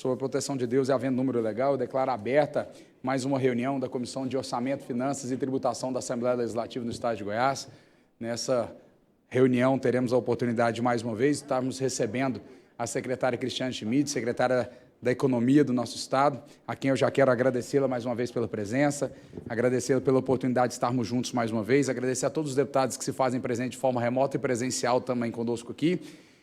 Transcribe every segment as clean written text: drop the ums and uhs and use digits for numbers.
Sob a proteção de Deus e havendo número legal, eu declaro aberta mais uma reunião da Comissão de Orçamento, Finanças e Tributação da Assembleia Legislativa no Estado de Goiás. Nessa reunião teremos a oportunidade de, mais uma vez, estarmos recebendo a secretária Cristiane Schmidt, secretária da Economia do nosso Estado, a quem eu já quero agradecê-la mais uma vez pela presença, agradecê-la pela oportunidade de estarmos juntos mais uma vez, agradecer a todos os deputados que se fazem presente de forma remota e presencial também conosco aqui.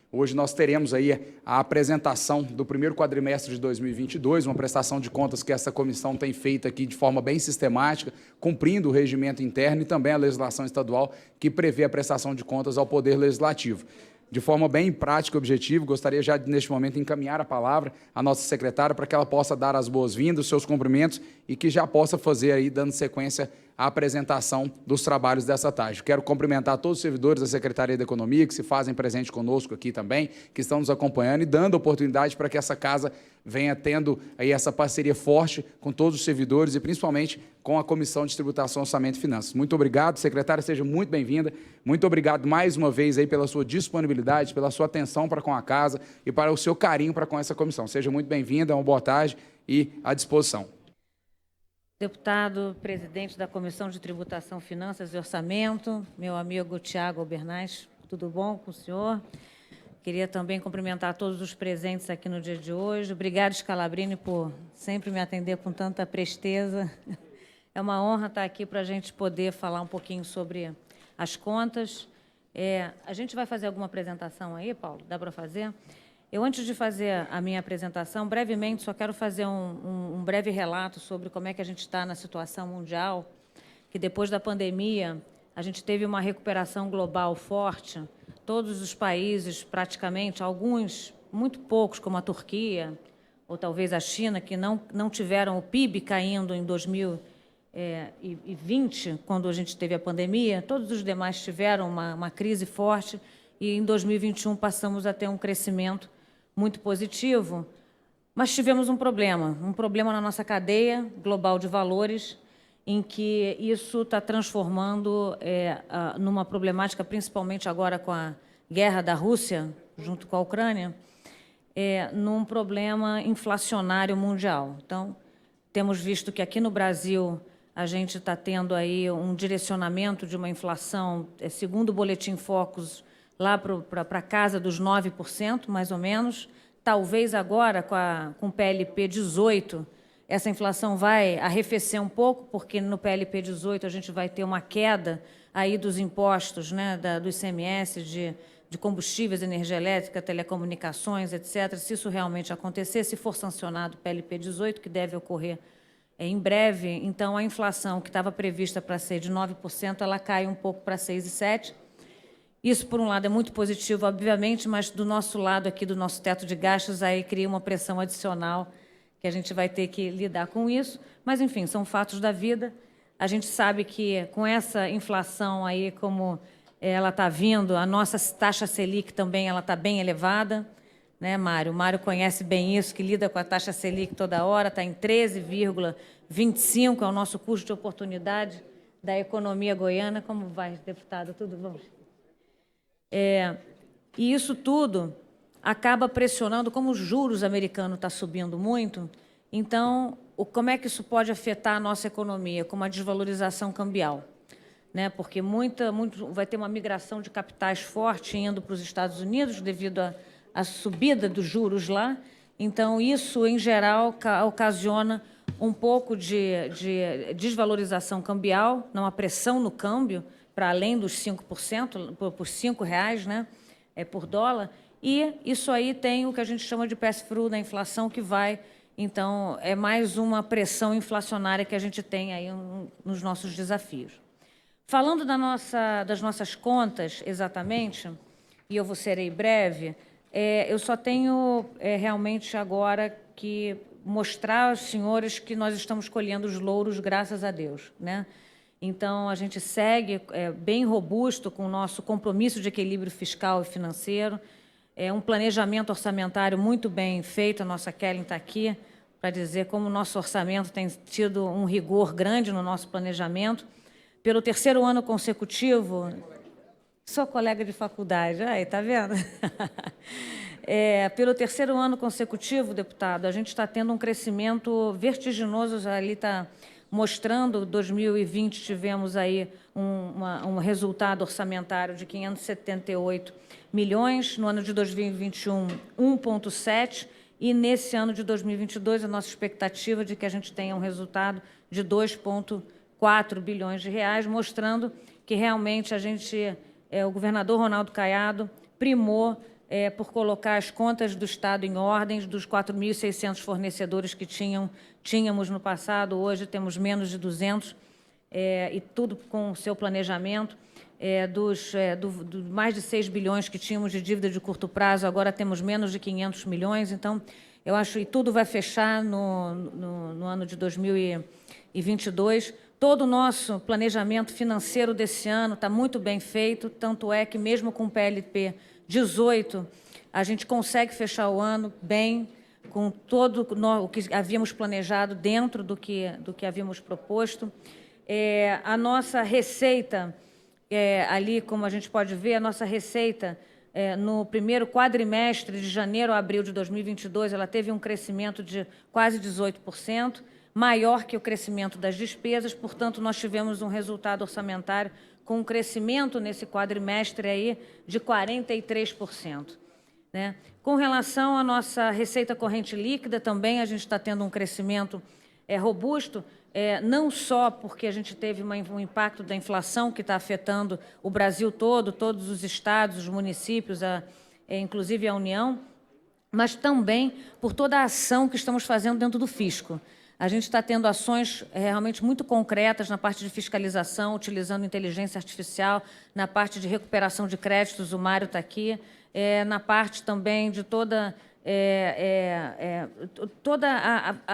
Hoje nós teremos aí a apresentação do primeiro quadrimestre de 2022, uma prestação de contas que essa comissão tem feito aqui de forma bem sistemática, cumprindo o regimento interno e também a legislação estadual que prevê a prestação de contas ao Poder Legislativo. De forma bem prática e objetiva, gostaria já, neste momento, encaminhar a palavra à nossa secretária para que ela possa dar as boas-vindas, os seus cumprimentos e que já possa fazer aí, dando sequência à apresentação dos trabalhos dessa tarde. Quero cumprimentar todos os servidores da Secretaria da Economia que se fazem presente conosco aqui também, que estão nos acompanhando e dando oportunidade para que essa casa venha tendo aí essa parceria forte com todos os servidores e principalmente com a Comissão de Tributação, Orçamento e Finanças. Muito obrigado, secretária, seja muito bem-vinda. Muito obrigado mais uma vez aí pela sua disponibilidade, pela sua atenção para com a casa e para o seu carinho para com essa comissão. Seja muito bem-vinda, uma boa tarde e à disposição. Deputado, presidente da Comissão de Tributação, Finanças e Orçamento, meu amigo Tiago Albernaz, tudo bom com o senhor? Queria também cumprimentar todos os presentes aqui no dia de hoje. Obrigado, Scalabrini, por sempre me atender com tanta presteza. É uma honra estar aqui para a gente poder falar um pouquinho sobre as contas. A gente vai fazer alguma apresentação aí, Paulo? Dá para fazer? Eu, antes de fazer a minha apresentação, brevemente, só quero fazer um breve relato sobre como é que a gente está na situação mundial, que depois da pandemia, a gente teve uma recuperação global forte. Todos os países, praticamente, alguns, muito poucos, como a Turquia, ou talvez a China, que não tiveram o PIB caindo em 2020, quando a gente teve a pandemia, todos os demais tiveram uma crise forte, e em 2021 passamos a ter um crescimento muito positivo, mas tivemos um problema na nossa cadeia global de valores, em que isso está transformando numa problemática, principalmente agora com a guerra da Rússia, junto com a Ucrânia, num problema inflacionário mundial. Então, temos visto que aqui no Brasil a gente está tendo aí um direcionamento de uma inflação, segundo o Boletim Focus, lá para a casa dos 9%, mais ou menos. Talvez agora, com o PLP 18, essa inflação vai arrefecer um pouco, porque no PLP 18 a gente vai ter uma queda aí dos impostos, né, do ICMS, de combustíveis, energia elétrica, telecomunicações, etc. Se isso realmente acontecer, se for sancionado o PLP 18, que deve ocorrer em breve, então a inflação que estava prevista para ser de 9%, ela cai um pouco para 6,7%. Isso, por um lado, é muito positivo, obviamente, mas do nosso lado aqui, do nosso teto de gastos, aí cria uma pressão adicional que a gente vai ter que lidar com isso. Mas, enfim, são fatos da vida. A gente sabe que, com essa inflação aí, como ela está vindo, a nossa taxa Selic também ela está bem elevada, né, Mário? O Mário conhece bem isso, que lida com a taxa Selic toda hora, está em 13,25%, é o nosso custo de oportunidade da economia goiana. Como vai, deputado? Tudo bom? E isso tudo acaba pressionando, como os juros americanos estão subindo muito, então, como é que isso pode afetar a nossa economia? Com uma desvalorização cambial, né? Porque vai ter uma migração de capitais forte indo para os Estados Unidos devido à subida dos juros lá. Então, isso, em geral, ocasiona um pouco de desvalorização cambial, uma pressão no câmbio, para além dos 5%, por R$5, né, por dólar, e isso aí tem o que a gente chama de pass-through da inflação, que vai, então, é mais uma pressão inflacionária que a gente tem aí nos nossos desafios. Falando das nossas contas, exatamente, e eu serei breve, eu só tenho realmente agora que mostrar aos senhores que nós estamos colhendo os louros, graças a Deus, né? Então, a gente segue bem robusto com o nosso compromisso de equilíbrio fiscal e financeiro, um planejamento orçamentário muito bem feito. A nossa Kellen está aqui para dizer como o nosso orçamento tem tido um rigor grande no nosso planejamento. Pelo terceiro ano consecutivo, sou colega de faculdade, aí, tá vendo? Pelo terceiro ano consecutivo, deputado, a gente está tendo um crescimento vertiginoso, ali está mostrando, 2020 tivemos aí um resultado orçamentário de 578 milhões, no ano de 2021, 1,7, e nesse ano de 2022, a nossa expectativa de que a gente tenha um resultado de 2,4 bilhões de reais, mostrando que realmente o governador Ronaldo Caiado primou por colocar as contas do Estado em ordem, dos 4.600 fornecedores que tínhamos no passado, hoje temos menos de 200, e tudo com o seu planejamento. Do mais de 6 bilhões que tínhamos de dívida de curto prazo, agora temos menos de 500 milhões. Então, eu acho que tudo vai fechar no ano de 2022. Todo o nosso planejamento financeiro desse ano está muito bem feito, tanto é que, mesmo com o PLP 18, a gente consegue fechar o ano bem, com todo o que havíamos planejado dentro do que havíamos proposto. A nossa receita, ali, como a gente pode ver, a nossa receita, no primeiro quadrimestre, de janeiro a abril de 2022, ela teve um crescimento de quase 18%, maior que o crescimento das despesas, portanto, nós tivemos um resultado orçamentário com um crescimento nesse quadrimestre aí de 43%. Né? Com relação à nossa receita corrente líquida, também a gente está tendo um crescimento robusto, não só porque a gente teve um impacto da inflação que está afetando o Brasil todo, todos os estados, os municípios, inclusive a União, mas também por toda a ação que estamos fazendo dentro do fisco. A gente está tendo ações realmente muito concretas na parte de fiscalização, utilizando inteligência artificial, na parte de recuperação de créditos, o Mário está aqui, na parte também de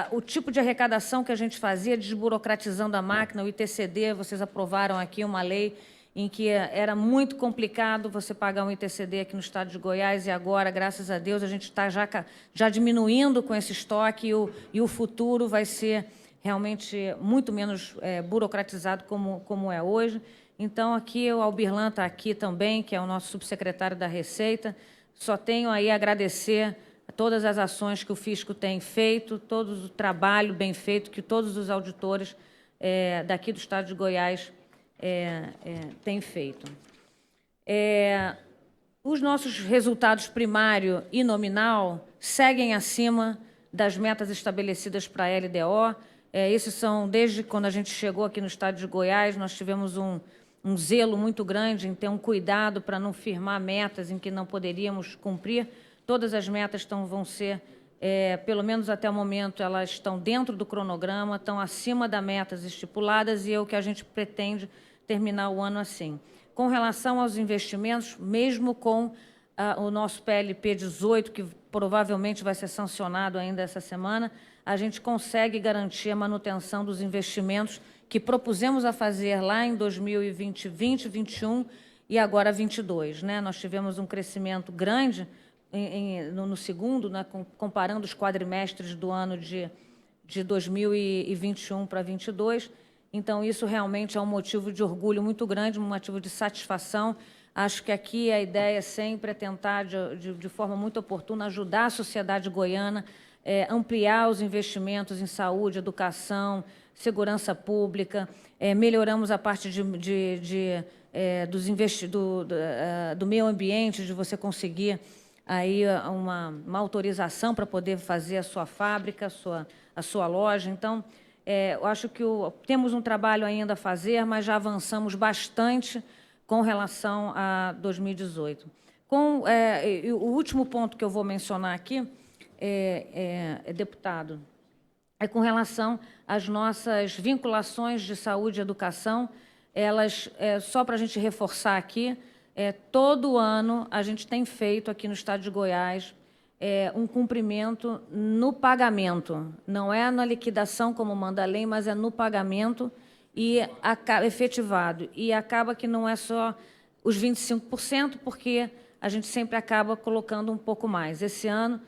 o tipo de arrecadação que a gente fazia, desburocratizando a máquina, o ITCD, vocês aprovaram aqui uma lei em que era muito complicado você pagar um ITCD aqui no estado de Goiás, e agora, graças a Deus, a gente está já diminuindo com esse estoque, e o futuro vai ser realmente muito menos burocratizado como é hoje. Então, aqui o Albirlan está aqui também, que é o nosso subsecretário da Receita. Só tenho aí a agradecer a todas as ações que o fisco tem feito, todo o trabalho bem feito que todos os auditores daqui do estado de Goiás têm feito. Os nossos resultados primário e nominal seguem acima das metas estabelecidas para a LDO. Esses são, desde quando a gente chegou aqui no estado de Goiás, nós tivemos um zelo muito grande em ter um cuidado para não firmar metas em que não poderíamos cumprir. Todas as metas vão ser, pelo menos até o momento, elas estão dentro do cronograma, estão acima das metas estipuladas, e é o que a gente pretende terminar o ano assim. Com relação aos investimentos, mesmo com o nosso PLP 18, que provavelmente vai ser sancionado ainda essa semana, a gente consegue garantir a manutenção dos investimentos que propusemos a fazer lá em 2020, 2021 e agora 2022. Né? Nós tivemos um crescimento grande no segundo, né, comparando os quadrimestres do ano de 2021 para 2022. Então, isso realmente é um motivo de orgulho muito grande, um motivo de satisfação. Acho que aqui a ideia sempre é tentar, de forma muito oportuna, ajudar a sociedade goiana, ampliar os investimentos em saúde, educação, segurança pública, melhoramos a parte do meio ambiente, de você conseguir aí uma autorização para poder fazer a sua fábrica, a sua loja. Então, eu acho que temos um trabalho ainda a fazer, mas já avançamos bastante com relação a 2018. O último ponto que eu vou mencionar aqui, deputado, é com relação às nossas vinculações de saúde e educação. Elas, só para a gente reforçar aqui, todo ano a gente tem feito aqui no estado de Goiás um cumprimento no pagamento. Não é na liquidação, como manda a lei, mas é no pagamento e efetivado. E acaba que não é só os 25%, porque a gente sempre acaba colocando um pouco mais. Esse ano,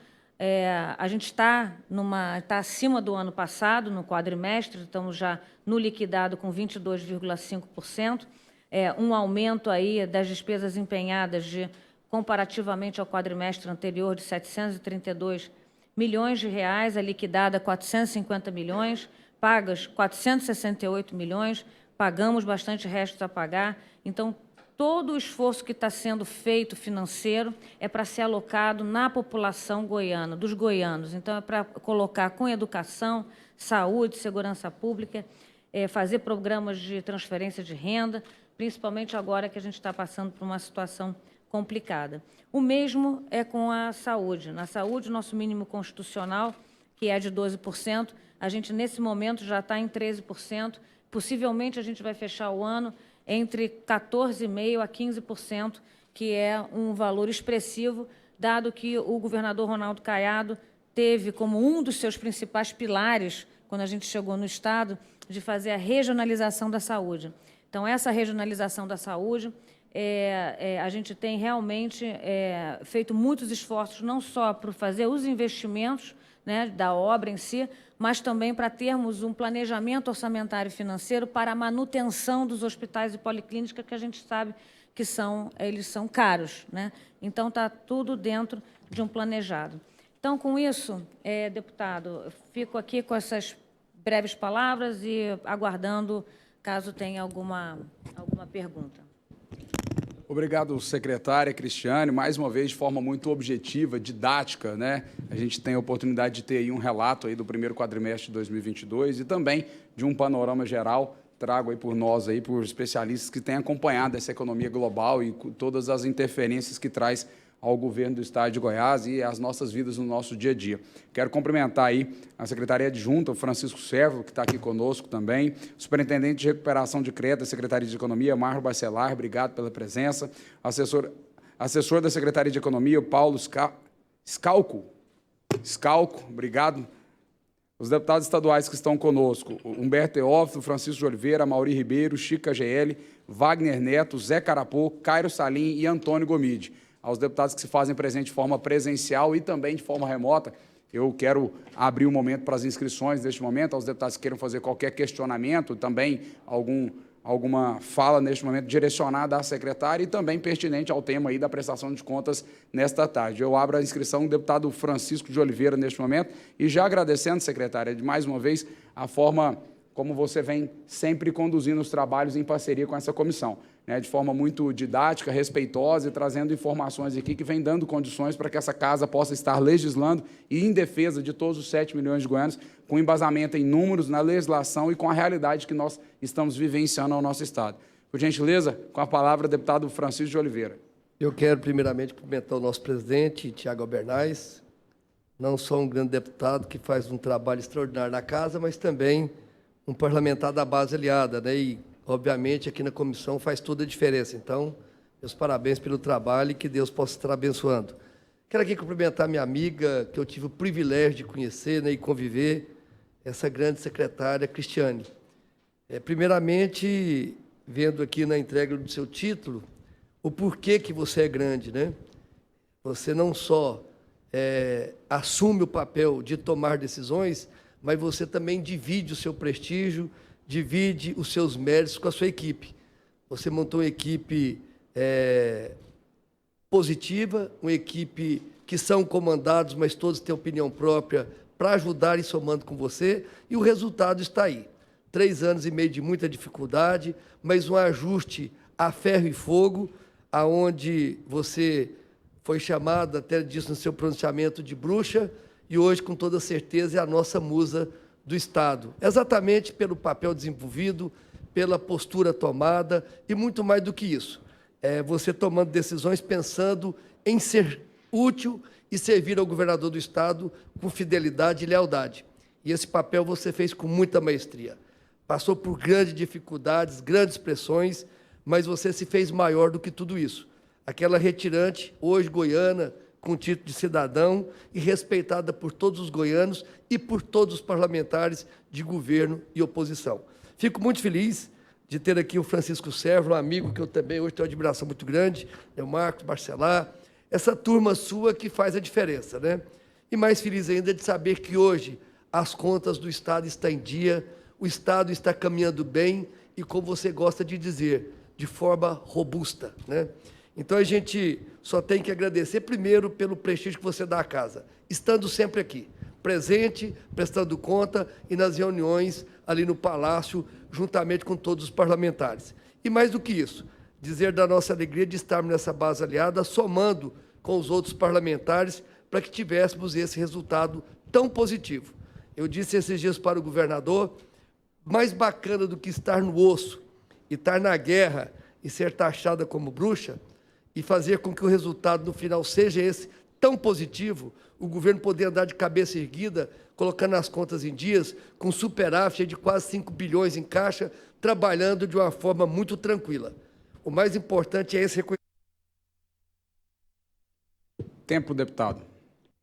a gente está acima do ano passado, no quadrimestre, estamos já no liquidado com 22,5%, um aumento aí das despesas empenhadas comparativamente ao quadrimestre anterior, de R$ 732 milhões, a liquidada 450 milhões, pagas 468 milhões, pagamos bastante restos a pagar. Então, todo o esforço que está sendo feito financeiro é para ser alocado na população goiana, dos goianos. Então, é para colocar com educação, saúde, segurança pública, fazer programas de transferência de renda, principalmente agora que a gente está passando por uma situação complicada. O mesmo é com a saúde. Na saúde, nosso mínimo constitucional, que é de 12%, a gente, nesse momento, já está em 13%. Possivelmente, a gente vai fechar o ano entre 14,5% a 15%, que é um valor expressivo, dado que o governador Ronaldo Caiado teve como um dos seus principais pilares, quando a gente chegou no Estado, de fazer a regionalização da saúde. Então, essa regionalização da saúde, a gente tem realmente feito muitos esforços, não só para fazer os investimentos, né, da obra em si, mas também para termos um planejamento orçamentário e financeiro para a manutenção dos hospitais e policlínicas, que a gente sabe que eles são caros, né? Então, está tudo dentro de um planejado. Então, com isso, deputado, fico aqui com essas breves palavras e aguardando, caso tenha alguma pergunta. Obrigado, secretária Cristiane. Mais uma vez, de forma muito objetiva, didática, né? A gente tem a oportunidade de ter aí um relato aí do primeiro quadrimestre de 2022 e também de um panorama geral, trago aí por nós, aí, por especialistas que têm acompanhado essa economia global e todas as interferências que traz ao governo do Estado de Goiás e às nossas vidas no nosso dia a dia. Quero cumprimentar aí a Secretaria Adjunta, o Francisco Servo, que está aqui conosco também, o Superintendente de Recuperação de Crédito da Secretaria de Economia, Marco Bacelar, obrigado pela presença, assessor da Secretaria de Economia, Paulo Scalco, obrigado. Os deputados estaduais que estão conosco, Humberto Teófilo, Francisco de Oliveira, Mauri Ribeiro, Chica GL, Wagner Neto, Zé Carapô, Cairo Salim e Antônio Gomide. Aos deputados que se fazem presente de forma presencial e também de forma remota, eu quero abrir um momento para as inscrições neste momento, aos deputados que queiram fazer qualquer questionamento, também alguma fala neste momento direcionada à secretária e também pertinente ao tema aí da prestação de contas nesta tarde. Eu abro a inscrição do deputado Francisco de Oliveira neste momento e já agradecendo, secretária, de mais uma vez a forma como você vem sempre conduzindo os trabalhos em parceria com essa comissão, né, de forma muito didática, respeitosa e trazendo informações aqui que vem dando condições para que essa casa possa estar legislando e em defesa de todos os 7 milhões de goianos, com embasamento em números, na legislação e com a realidade que nós estamos vivenciando ao nosso Estado. Por gentileza, com a palavra, deputado Francisco de Oliveira. Eu quero, primeiramente, cumprimentar o nosso presidente, Tiago Albernaz, não só um grande deputado que faz um trabalho extraordinário na casa, mas também um parlamentar da base aliada, né? E, obviamente, aqui na comissão faz toda a diferença. Então, meus parabéns pelo trabalho e que Deus possa estar abençoando. Quero aqui cumprimentar minha amiga, que eu tive o privilégio de conhecer, né, e conviver, essa grande secretária Cristiane. Primeiramente, vendo aqui na entrega do seu título, o porquê que você é grande, né? Você não só assume o papel de tomar decisões, mas você também divide o seu prestígio, divide os seus méritos com a sua equipe. Você montou uma equipe positiva, uma equipe que são comandados, mas todos têm opinião própria para ajudar e somando com você, e o resultado está aí. 3 anos e meio de muita dificuldade, mas um ajuste a ferro e fogo, aonde você foi chamada, até disse no seu pronunciamento, de bruxa, e hoje, com toda certeza, é a nossa musa do Estado. Exatamente pelo papel desenvolvido, pela postura tomada e muito mais do que isso. Você tomando decisões pensando em ser útil e servir ao governador do Estado com fidelidade e lealdade. E esse papel você fez com muita maestria. Passou por grandes dificuldades, grandes pressões, mas você se fez maior do que tudo isso. Aquela retirante, hoje goiana, com título de cidadão e respeitada por todos os goianos e por todos os parlamentares de governo e oposição. Fico muito feliz de ter aqui o Francisco Servo, um amigo que eu também hoje tenho uma admiração muito grande, o Marcos Bacelar, essa turma sua que faz a diferença, né? E mais feliz ainda de saber que hoje as contas do Estado estão em dia, o Estado está caminhando bem e, como você gosta de dizer, de forma robusta, né? Então, a gente só tenho que agradecer, primeiro, pelo prestígio que você dá à casa, estando sempre aqui, presente, prestando conta e nas reuniões ali no Palácio, juntamente com todos os parlamentares. E mais do que isso, dizer da nossa alegria de estarmos nessa base aliada, somando com os outros parlamentares, para que tivéssemos esse resultado tão positivo. Eu disse esses dias para o governador, mais bacana do que estar no osso e estar na guerra e ser taxada como bruxa e fazer com que o resultado no final seja esse tão positivo, o governo poder andar de cabeça erguida, colocando as contas em dias, com superávit de quase 5 bilhões em caixa, trabalhando de uma forma muito tranquila. O mais importante é esse reconhecimento. Tempo, deputado.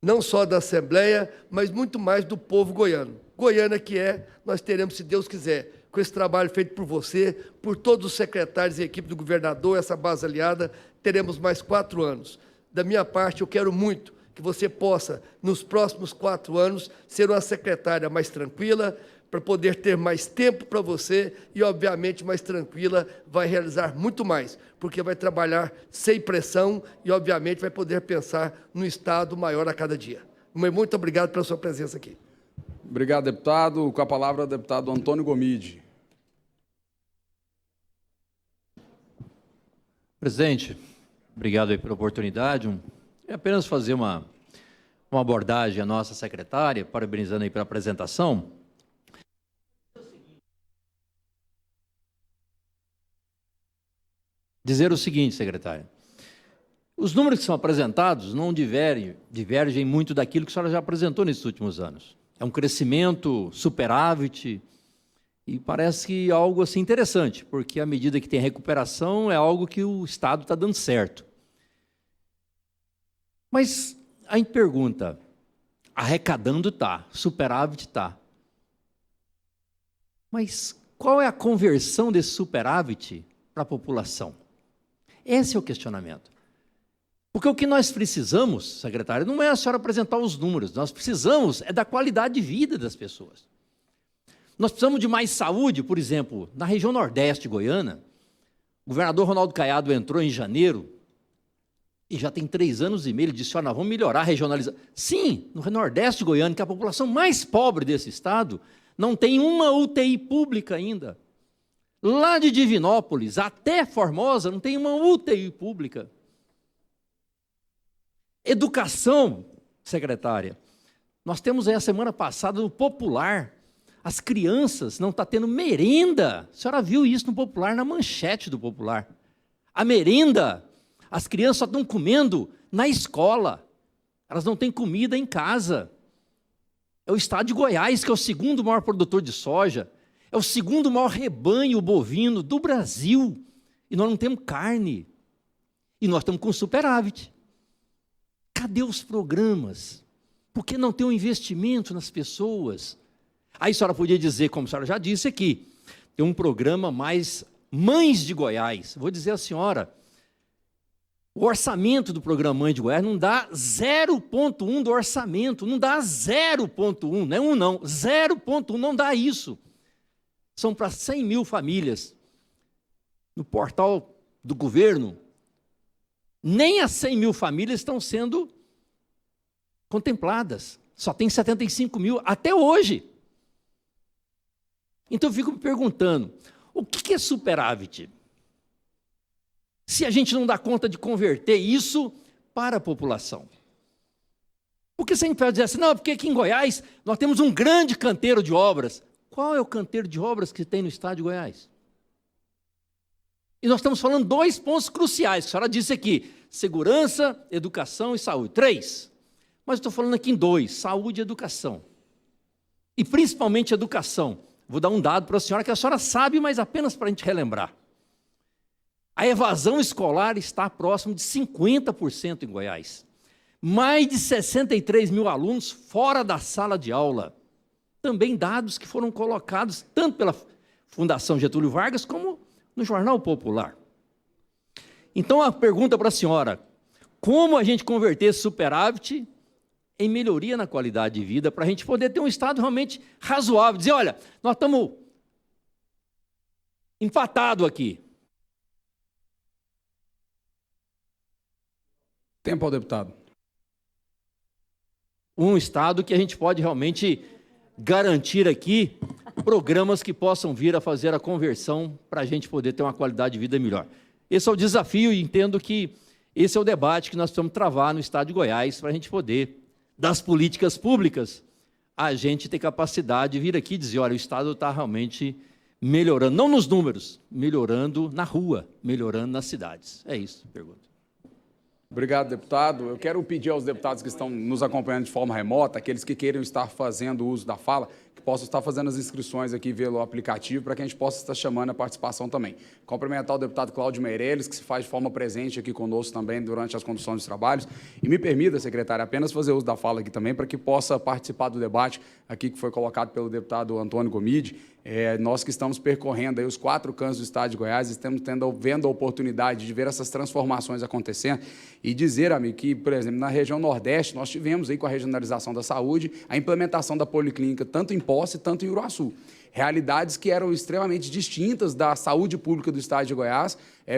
Não só da Assembleia, mas muito mais do povo goiano. Goiânia que é, nós teremos, se Deus quiser, com esse trabalho feito por você, por todos os secretários e equipe do governador, essa base aliada, teremos mais 4 anos. Da minha parte, eu quero muito que você possa, nos próximos 4 anos, ser uma secretária mais tranquila, para poder ter mais tempo para você e, obviamente, mais tranquila, vai realizar muito mais, porque vai trabalhar sem pressão e, obviamente, vai poder pensar no Estado maior a cada dia. Muito obrigado pela sua presença aqui. Obrigado, deputado. Com a palavra, o deputado Antônio Gomide. Presidente, obrigado aí pela oportunidade. É apenas fazer uma abordagem à nossa secretária, parabenizando aí pela apresentação. Dizer o seguinte, secretária, os números que são apresentados não divergem muito daquilo que a senhora já apresentou nesses últimos anos. É um crescimento superávit e parece que algo assim interessante, porque à medida que tem recuperação é algo que o Estado está dando certo. Mas a gente pergunta, arrecadando está, superávit está. Mas qual é a conversão desse superávit para a população? Esse é o questionamento. Porque o que nós precisamos, secretário, não é a senhora apresentar os números, nós precisamos é da qualidade de vida das pessoas. Nós precisamos de mais saúde, por exemplo, na região nordeste goiana, o governador Ronaldo Caiado entrou em janeiro, e já tem 3 anos e meio, ele disse, nós vamos melhorar a regionalização. Sim, no nordeste goiano, que é a população mais pobre desse estado, não tem uma UTI pública ainda. Lá de Divinópolis até Formosa não tem uma UTI pública. Educação, secretária. Nós temos aí a semana passada no Popular, as crianças não estão tendo merenda. A senhora viu isso no Popular, na manchete do Popular. A merenda, as crianças só estão comendo na escola. Elas não têm comida em casa. É o estado de Goiás, que é o 2º maior produtor de soja. É o 2º maior rebanho bovino do Brasil. E nós não temos carne. E nós estamos com superávit. Cadê os programas? Por que não tem um investimento nas pessoas? Aí a senhora podia dizer, como a senhora já disse aqui, tem um programa mais Mães de Goiás. Vou dizer à senhora, o orçamento do programa Mães de Goiás não dá 0,1 do orçamento, não dá 0,1, não é 1 não, 0,1 não dá isso. São para 100 mil famílias. No portal do governo, nem as 100 mil famílias estão sendo contempladas. Só tem 75 mil até hoje. Então eu fico me perguntando, o que é superávit? Se a gente não dá conta de converter isso para a população. Porque se a gente pode dizer assim, não, porque aqui em Goiás nós temos um grande canteiro de obras. Qual é o canteiro de obras que tem no estado de Goiás? E nós estamos falando 2 pontos cruciais, que a senhora disse aqui, segurança, educação e saúde. 3. Mas eu estou falando aqui em 2, saúde e educação. E principalmente educação. Vou dar um dado para a senhora, que a senhora sabe, mas apenas para a gente relembrar. A evasão escolar está próximo de 50% em Goiás. Mais de 63 mil alunos fora da sala de aula. Também dados que foram colocados tanto pela Fundação Getúlio Vargas como no Jornal Popular. Então, a pergunta para a senhora, como a gente converter esse superávit em melhoria na qualidade de vida, para a gente poder ter um estado realmente razoável, dizer, olha, nós estamos empatados aqui. Tempo ao deputado. Um estado que a gente pode realmente garantir aqui programas que possam vir a fazer a conversão para a gente poder ter uma qualidade de vida melhor. Esse é o desafio e entendo que esse é o debate que nós precisamos travar no estado de Goiás para a gente poder, das políticas públicas, a gente ter capacidade de vir aqui e dizer, olha, o estado está realmente melhorando, não nos números, melhorando na rua, melhorando nas cidades. É isso, pergunta. Obrigado, deputado. Eu quero pedir aos deputados que estão nos acompanhando de forma remota, aqueles que queiram estar fazendo uso da fala, que possam estar fazendo as inscrições aqui pelo aplicativo, para que a gente possa estar chamando a participação também. Cumprimentar o deputado Cláudio Meirelles, que se faz de forma presente aqui conosco também durante as conduções dos trabalhos. E me permita, secretário, apenas fazer uso da fala aqui também, para que possa participar do debate aqui que foi colocado pelo deputado Antônio Gomide. Nós que estamos percorrendo aí os 4 cantos do estado de Goiás, estamos vendo a oportunidade de ver essas transformações acontecendo e dizer, amigo, que, por exemplo, na região Nordeste, nós tivemos aí com a regionalização da saúde a implementação da policlínica tanto em Posse, tanto em Uruaçu. Realidades que eram extremamente distintas da saúde pública do estado de Goiás,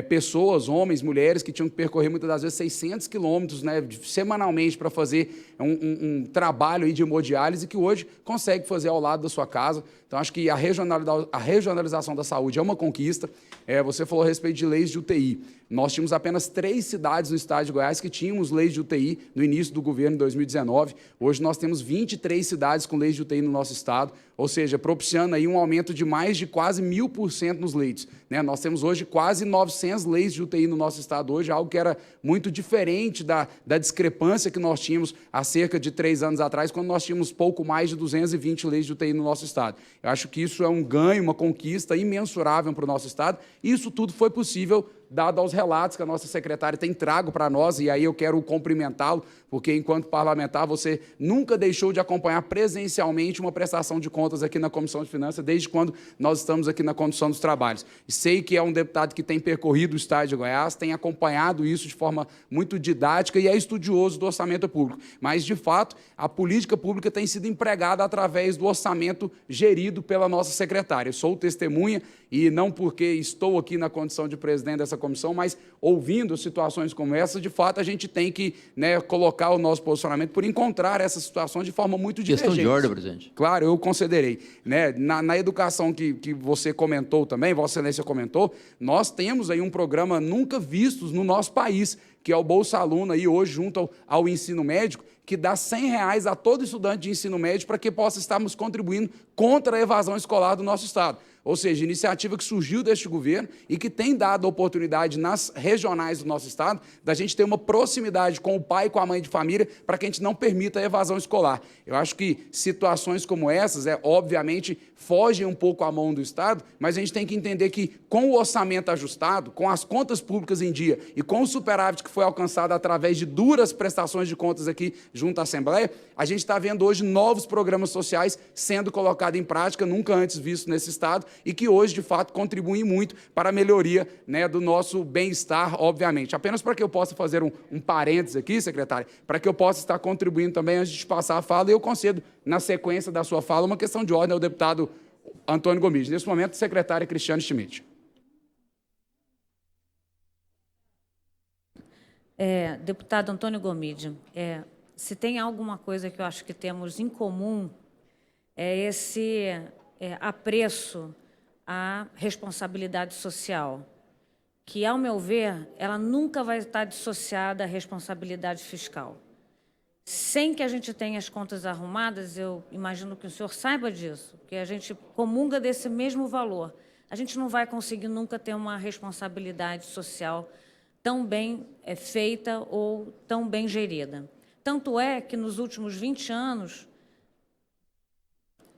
pessoas, homens, mulheres, que tinham que percorrer muitas das vezes 600 quilômetros, né, semanalmente para fazer um trabalho aí de hemodiálise que hoje consegue fazer ao lado da sua casa. Então, acho que a regionalização da saúde é uma conquista. Você falou a respeito de leis de UTI. Nós tínhamos apenas 3 cidades no estado de Goiás que tínhamos leis de UTI no início do governo, em 2019. Hoje nós temos 23 cidades com leis de UTI no nosso estado, ou seja, propiciando aí um aumento de mais de quase 1000% nos leitos, né? Nós temos hoje quase 900 leis de UTI no nosso estado hoje, algo que era muito diferente da discrepância que nós tínhamos há cerca de 3 anos atrás, quando nós tínhamos pouco mais de 220 leis de UTI no nosso estado. Eu acho que isso é um ganho, uma conquista imensurável para o nosso estado, e isso tudo foi possível dado aos relatos que a nossa secretária tem trago para nós, e aí eu quero cumprimentá-lo, porque enquanto parlamentar você nunca deixou de acompanhar presencialmente uma prestação de contas aqui na Comissão de Finanças, desde quando nós estamos aqui na condução dos trabalhos. E sei que é um deputado que tem percorrido o estado de Goiás, tem acompanhado isso de forma muito didática e é estudioso do orçamento público. Mas, de fato, a política pública tem sido empregada através do orçamento gerido pela nossa secretária. Eu sou testemunha, e não porque estou aqui na condição de presidente dessa comissão, mas ouvindo situações como essa, de fato, a gente tem que, né, colocar o nosso posicionamento por encontrar essas situações de forma muito divergente. Questão de ordem, presidente. Claro, eu concederei. Né? Na educação que você comentou também, Vossa Excelência comentou, nós temos aí um programa nunca visto no nosso país, que é o Bolsa Aluno, aí hoje junto ao ensino médico, que dá R$100 a todo estudante de ensino médio para que possa estarmos contribuindo contra a evasão escolar do nosso estado. Ou seja, iniciativa que surgiu deste governo e que tem dado a oportunidade nas regionais do nosso estado da gente ter uma proximidade com o pai e com a mãe de família para que a gente não permita a evasão escolar. Eu acho que situações como essas, obviamente, fogem um pouco à mão do Estado, mas a gente tem que entender que com o orçamento ajustado, com as contas públicas em dia e com o superávit que foi alcançado através de duras prestações de contas aqui junto à Assembleia, a gente está vendo hoje novos programas sociais sendo colocados em prática, nunca antes visto nesse Estado, e que hoje, de fato, contribuem muito para a melhoria, né, do nosso bem-estar, obviamente. Apenas para que eu possa fazer um parênteses aqui, secretário, para que eu possa estar contribuindo também antes de passar a fala, e eu concedo, na sequência da sua fala, uma questão de ordem ao deputado Antônio Gomide. Nesse momento, secretária Cristiane Schmidt. Deputado Antônio Gomide, se tem alguma coisa que eu acho que temos em comum, é esse apreço à responsabilidade social, que, ao meu ver, ela nunca vai estar dissociada à responsabilidade fiscal. Sem que a gente tenha as contas arrumadas, eu imagino que o senhor saiba disso, que a gente comunga desse mesmo valor. A gente não vai conseguir nunca ter uma responsabilidade social tão bem feita ou tão bem gerida. Tanto é que, nos últimos 20 anos,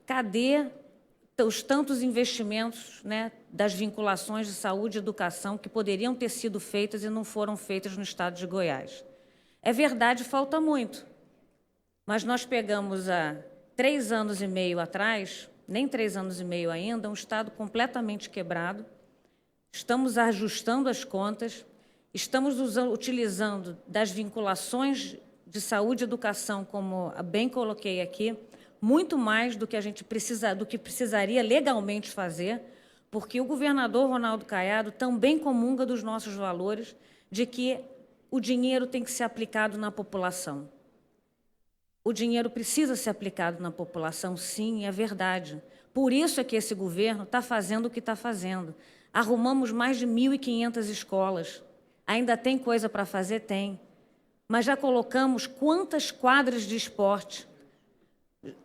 cadê os tantos investimentos, né, das vinculações de saúde e educação que poderiam ter sido feitas e não foram feitas no estado de Goiás? É verdade, falta muito. Mas nós pegamos há 3 anos e meio atrás, nem 3 anos e meio ainda, um estado completamente quebrado, estamos ajustando as contas, estamos utilizando das vinculações de saúde e educação, como bem coloquei aqui, muito mais do que a gente precisaria legalmente fazer, porque o governador Ronaldo Caiado também comunga dos nossos valores de que o dinheiro tem que ser aplicado na população. O dinheiro precisa ser aplicado na população, sim, é verdade. Por isso é que esse governo está fazendo o que está fazendo. Arrumamos mais de 1.500 escolas. Ainda tem coisa para fazer? Tem. Mas já colocamos quantas quadras de esporte?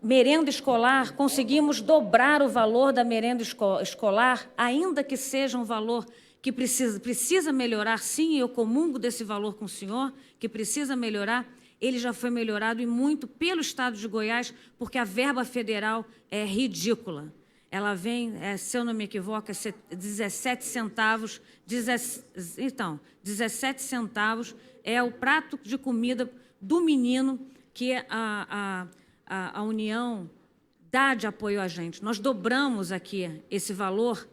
Merenda escolar, conseguimos dobrar o valor da merenda escolar, ainda que seja um valor que precisa melhorar, sim, eu comungo desse valor com o senhor, que precisa melhorar. Ele já foi melhorado e muito pelo Estado de Goiás, porque a verba federal é ridícula. Ela vem, se eu não me equivoco, é 17 centavos. 17 centavos é o prato de comida do menino que a União dá de apoio a gente. Nós dobramos aqui esse valor,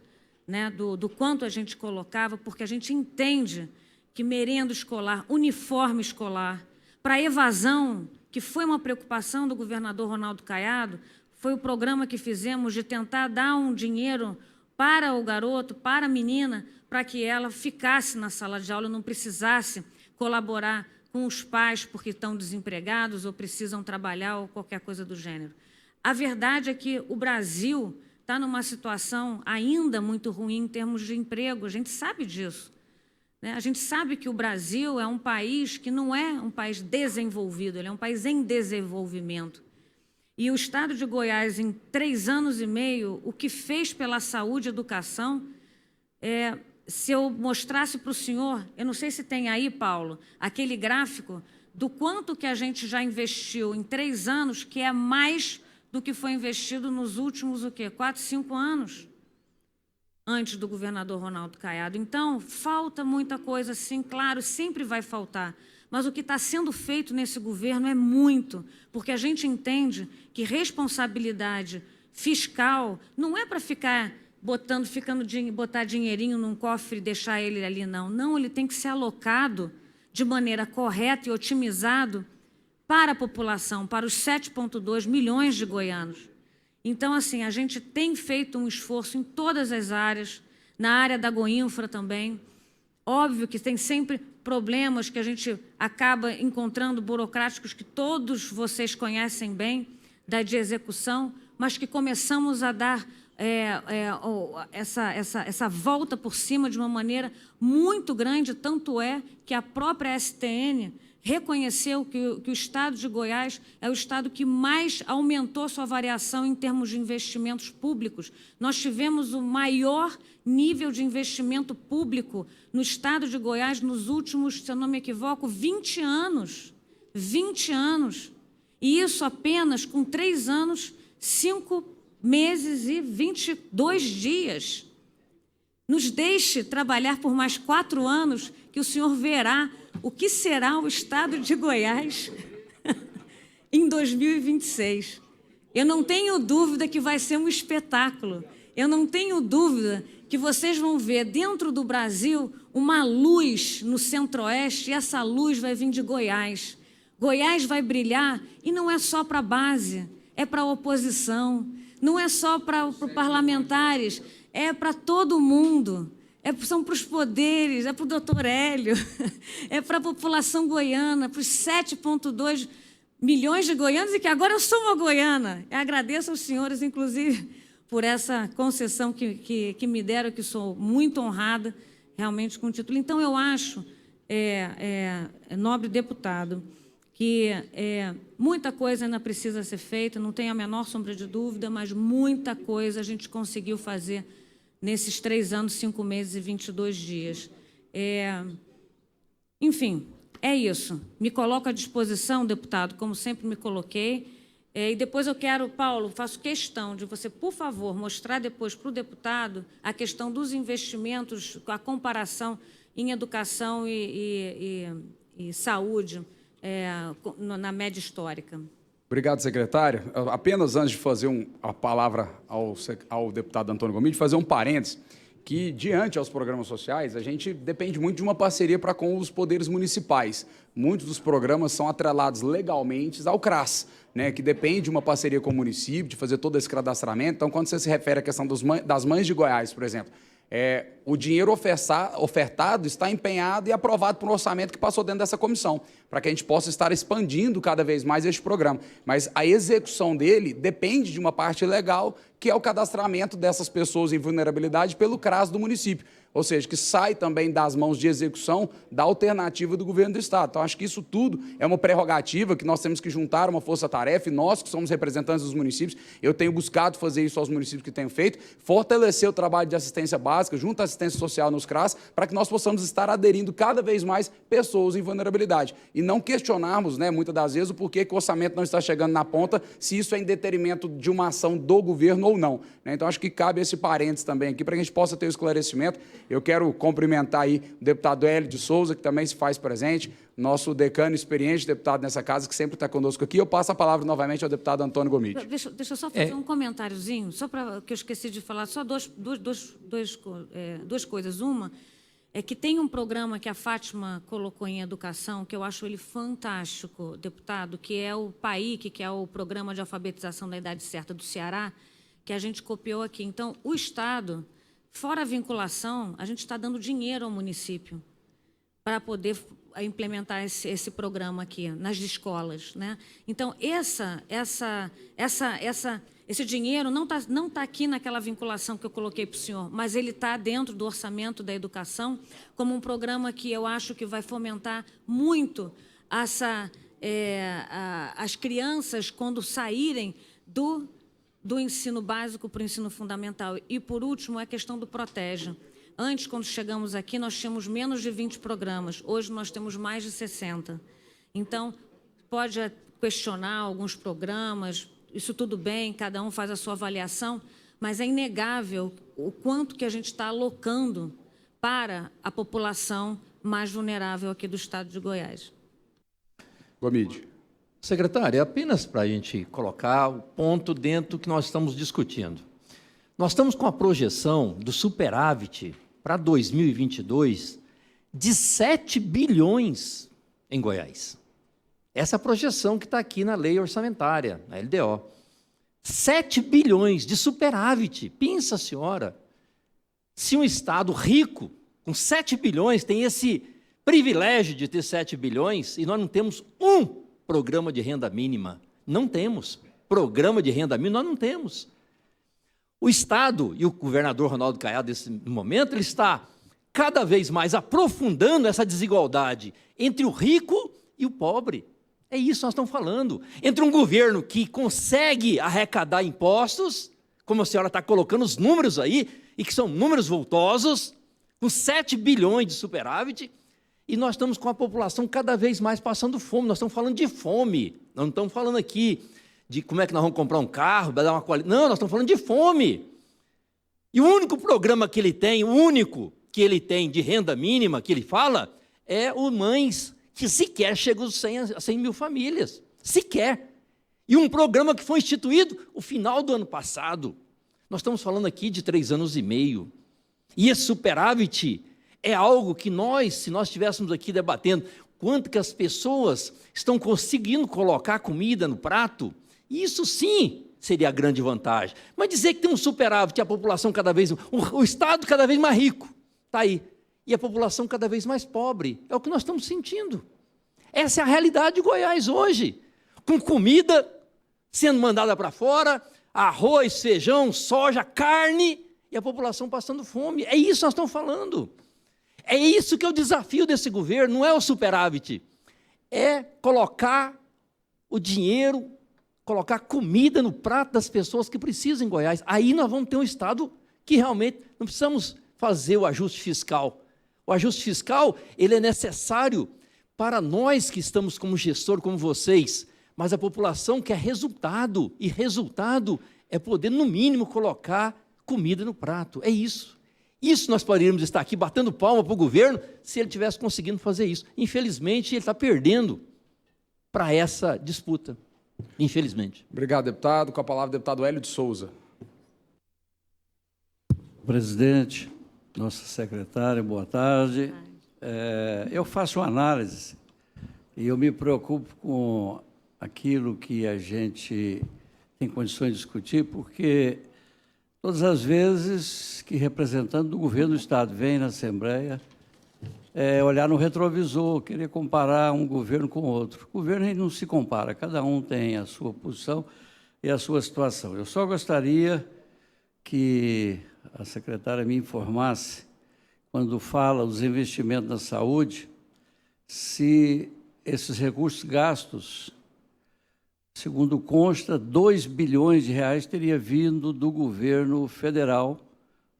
né, do quanto a gente colocava, porque a gente entende que merenda escolar, uniforme escolar, para evasão, que foi uma preocupação do governador Ronaldo Caiado, foi o programa que fizemos de tentar dar um dinheiro para o garoto, para a menina, para que ela ficasse na sala de aula e não precisasse colaborar com os pais porque estão desempregados ou precisam trabalhar ou qualquer coisa do gênero. A verdade é que o Brasil está numa situação ainda muito ruim em termos de emprego, a gente sabe disso. A gente sabe que o Brasil é um país que não é um país desenvolvido, ele é um país em desenvolvimento. E o Estado de Goiás, em 3 anos e meio, o que fez pela saúde e educação, se eu mostrasse para o senhor, eu não sei se tem aí, Paulo, aquele gráfico do quanto que a gente já investiu em 3 anos, que é mais do que foi investido nos últimos, 4, 5 anos. Antes do governador Ronaldo Caiado. Então, falta muita coisa, sim, claro, sempre vai faltar. Mas o que está sendo feito nesse governo é muito, porque a gente entende que responsabilidade fiscal não é para ficar botar dinheirinho num cofre e deixar ele ali, não. Não, ele tem que ser alocado de maneira correta e otimizado para a população, para os 7,2 milhões de goianos. Então, assim, a gente tem feito um esforço em todas as áreas, na área da Goinfra também. Óbvio que tem sempre problemas que a gente acaba encontrando burocráticos que todos vocês conhecem bem, de execução, mas que começamos a dar essa volta por cima de uma maneira muito grande, tanto é que a própria STN reconheceu que o Estado de Goiás é o Estado que mais aumentou sua variação em termos de investimentos públicos. Nós tivemos o maior nível de investimento público no Estado de Goiás nos últimos, se eu não me equivoco, 20 anos. 20 anos. E isso apenas com 3 anos, 5 meses e 22 dias. Nos deixe trabalhar por mais 4 anos, que o senhor verá o que será o Estado de Goiás em 2026. Eu não tenho dúvida que vai ser um espetáculo. Eu não tenho dúvida que vocês vão ver dentro do Brasil uma luz no centro-oeste e essa luz vai vir de Goiás. Goiás vai brilhar e não é só para a base, é para a oposição, não é só para os parlamentares, é para todo mundo. São para os poderes, é para o doutor Hélio, é para a população goiana, para os 7,2 milhões de goianos, e que agora eu sou uma goiana. Eu agradeço aos senhores, inclusive, por essa concessão que me deram, que sou muito honrada, realmente, com o título. Então, eu acho, nobre deputado, que muita coisa ainda precisa ser feita, não tenho a menor sombra de dúvida, mas muita coisa a gente conseguiu fazer nesses 3 anos, 5 meses e 22 dias. Enfim, é isso. Me coloco à disposição, deputado, como sempre me coloquei. E depois eu quero, Paulo, faço questão de você, por favor, mostrar depois para o deputado a questão dos investimentos, a comparação em educação e saúde na média histórica. Obrigado, secretário. Apenas antes de fazer a palavra ao deputado Antônio Gomide, fazer um parênteses, que, diante aos programas sociais, a gente depende muito de uma parceria para com os poderes municipais. Muitos dos programas são atrelados legalmente ao CRAS, né, que depende de uma parceria com o município, de fazer todo esse cadastramento. Então, quando você se refere à questão das mães de Goiás, por exemplo, O dinheiro ofertado está empenhado e aprovado por um orçamento que passou dentro dessa comissão, para que a gente possa estar expandindo cada vez mais este programa. Mas a execução dele depende de uma parte legal, que é o cadastramento dessas pessoas em vulnerabilidade pelo CRAS do município. Ou seja, que sai também das mãos de execução da alternativa do governo do Estado. Então, acho que isso tudo é uma prerrogativa que nós temos que juntar uma força-tarefa, e nós, que somos representantes dos municípios, eu tenho buscado fazer isso aos municípios que tenho feito, fortalecer o trabalho de assistência básica, junto à assistência social nos CRAS, para que nós possamos estar aderindo cada vez mais pessoas em vulnerabilidade. E não questionarmos, muitas das vezes, o porquê que o orçamento não está chegando na ponta, se isso é em detrimento de uma ação do governo ou não. Então, acho que cabe esse parênteses também aqui, para que a gente possa ter o esclarecimento. Eu quero cumprimentar aí o deputado Hélio de Souza, que também se faz presente, nosso decano experiente, deputado nessa casa, que sempre está conosco aqui. Eu passo a palavra novamente ao deputado Antônio Gomide. Deixa eu só fazer um comentáriozinho, só para que eu esqueci de falar, só duas coisas. Uma é que tem um programa que a Fátima colocou em educação, que eu acho ele fantástico, deputado, que é o PAIC, que é o Programa de Alfabetização da Idade Certa do Ceará, que a gente copiou aqui. Então, o Estado, fora a vinculação, a gente está dando dinheiro ao município para poder implementar esse programa aqui nas escolas, Então, esse dinheiro não tá aqui naquela vinculação que eu coloquei para o senhor, mas ele está dentro do orçamento da educação como um programa que eu acho que vai fomentar muito as crianças quando saírem do ensino básico para o ensino fundamental. E, por último, é a questão do Protege. Antes, quando chegamos aqui, nós tínhamos menos de 20 programas. Hoje, nós temos mais de 60. Então, pode questionar alguns programas, isso tudo bem, cada um faz a sua avaliação, mas é inegável o quanto que a gente está alocando para a população mais vulnerável aqui do Estado de Goiás. Gomide. Secretária, apenas para a gente colocar o ponto dentro do que nós estamos discutindo. Nós estamos com a projeção do superávit para 2022 de 7 bilhões em Goiás. Essa é a projeção que está aqui na lei orçamentária, na LDO. 7 bilhões de superávit. Pensa, senhora, se um Estado rico, com 7 bilhões, tem esse privilégio de ter 7 bilhões, e nós não temos um programa de renda mínima. Não temos. Programa de renda mínima, nós não temos. O Estado e o governador Ronaldo Caiado, nesse momento, ele está cada vez mais aprofundando essa desigualdade entre o rico e o pobre. É isso que nós estamos falando. Entre um governo que consegue arrecadar impostos, como a senhora está colocando os números aí, e que são números vultosos, com 7 bilhões de superávit, e nós estamos com a população cada vez mais passando fome. Nós estamos falando de fome. Nós não estamos falando aqui de como é que nós vamos comprar um carro, dar uma qualidade. Não, nós estamos falando de fome. E o único programa que ele tem, de renda mínima, que ele fala, é o Mães, que sequer chega aos 100 mil famílias. Sequer. E um programa que foi instituído no final do ano passado. Nós estamos falando aqui de 3 anos e meio. E esse superávit é algo que nós, se nós estivéssemos aqui debatendo, quanto que as pessoas estão conseguindo colocar comida no prato, isso sim seria a grande vantagem. Mas dizer que tem um superávit e a população cada vez... O Estado cada vez mais rico, está aí. E a população cada vez mais pobre. É o que nós estamos sentindo. Essa é a realidade de Goiás hoje. Com comida sendo mandada para fora, arroz, feijão, soja, carne, e a população passando fome. É isso que nós estamos falando. É isso que é o desafio desse governo, não é o superávit. É colocar o dinheiro, colocar comida no prato das pessoas que precisam em Goiás. Aí nós vamos ter um Estado que realmente não precisamos fazer o ajuste fiscal. O ajuste fiscal, ele é necessário para nós que estamos como gestor, como vocês, mas a população quer resultado, e resultado é poder, no mínimo, colocar comida no prato. É isso. Isso nós poderíamos estar aqui batendo palma para o governo se ele estivesse conseguindo fazer isso. Infelizmente, ele está perdendo para essa disputa. Infelizmente. Obrigado, deputado. Com a palavra, o deputado Hélio de Souza. Presidente, nossa secretária, boa tarde. Eu faço uma análise e eu me preocupo com aquilo que a gente tem condições de discutir, porque todas as vezes que representante do governo do Estado vem na Assembleia, olhar no retrovisor, querer comparar um governo com outro. O governo a gente não se compara, cada um tem a sua posição e a sua situação. Eu só gostaria que a secretária me informasse, quando fala dos investimentos na saúde, se esses recursos gastos, segundo consta, 2 bilhões de reais teria vindo do governo federal,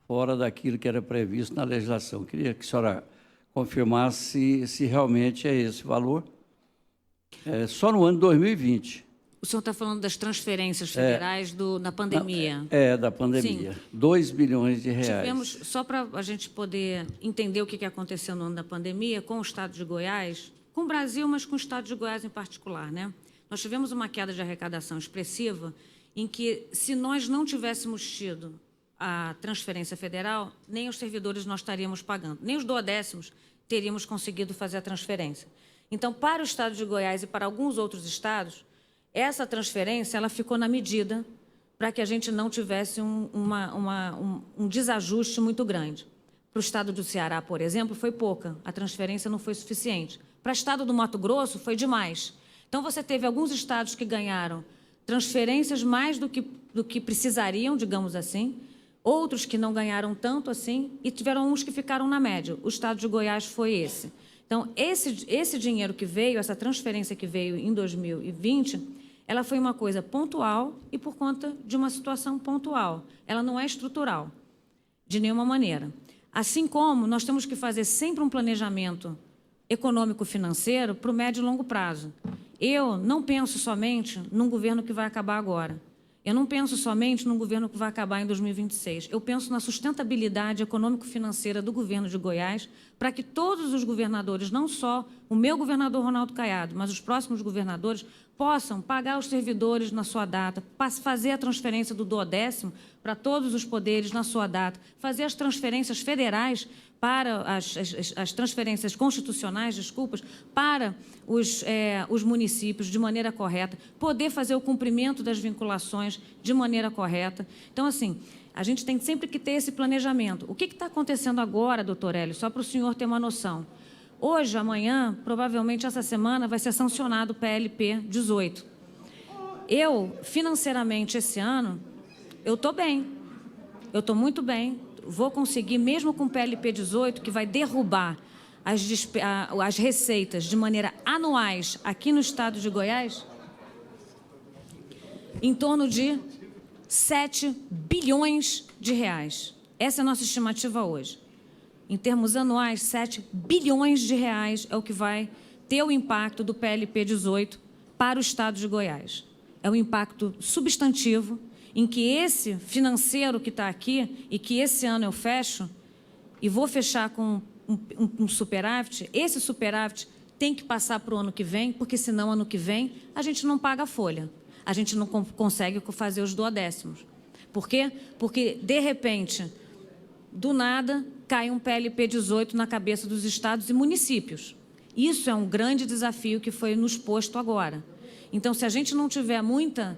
fora daquilo que era previsto na legislação. Queria que a senhora confirmasse se realmente é esse valor, só no ano de 2020. O senhor está falando das transferências federais na pandemia? Da pandemia. Sim. 2 bilhões de reais. Tivemos, só para a gente poder entender o que aconteceu no ano da pandemia, com o Estado de Goiás, com o Brasil, mas com o Estado de Goiás em particular, né? Nós tivemos uma queda de arrecadação expressiva, em que, se nós não tivéssemos tido a transferência federal, nem os servidores nós estaríamos pagando, nem os duodécimos teríamos conseguido fazer a transferência. Então, para o Estado de Goiás e para alguns outros estados, essa transferência ela ficou na medida para que a gente não tivesse um desajuste muito grande. Para o estado do Ceará, por exemplo, foi pouca, a transferência não foi suficiente. Para o estado do Mato Grosso, foi demais. Então, você teve alguns estados que ganharam transferências mais do que precisariam, digamos assim, outros que não ganharam tanto assim, e tiveram uns que ficaram na média. O estado de Goiás foi esse. Então, esse dinheiro que veio, essa transferência que veio em 2020, ela foi uma coisa pontual e por conta de uma situação pontual. Ela não é estrutural, de nenhuma maneira. Assim como nós temos que fazer sempre um planejamento econômico-financeiro para o médio e longo prazo. Eu não penso somente num governo que vai acabar agora. Eu não penso somente num governo que vai acabar em 2026. Eu penso na sustentabilidade econômico-financeira do governo de Goiás para que todos os governadores, não só o meu governador Ronaldo Caiado, mas os próximos governadores, possam pagar os servidores na sua data, fazer a transferência do duodécimo para todos os poderes na sua data, fazer as transferências federais para as transferências constitucionais, desculpas, para os municípios de maneira correta, poder fazer o cumprimento das vinculações de maneira correta. Então, assim, a gente tem sempre que ter esse planejamento. O que está acontecendo agora, doutor Hélio, só para o senhor ter uma noção? Hoje, amanhã, provavelmente essa semana, vai ser sancionado o PLP 18. Eu, financeiramente, esse ano, eu estou bem. Eu estou muito bem. Vou conseguir, mesmo com o PLP 18, que vai derrubar as receitas de maneira anuais aqui no estado de Goiás, em torno de 7 bilhões de reais. Essa é a nossa estimativa hoje. Em termos anuais, 7 bilhões de reais é o que vai ter o impacto do PLP 18 para o estado de Goiás. É um impacto substantivo, em que esse financeiro que está aqui, e que esse ano eu fecho, e vou fechar com um superávit, esse superávit tem que passar para o ano que vem, porque senão, ano que vem, a gente não paga a folha. A gente não consegue fazer os duodécimos. Por quê? Porque, de repente, do nada, cai um PLP 18 na cabeça dos estados e municípios. Isso é um grande desafio que foi nos posto agora. Então, se a gente não tiver muita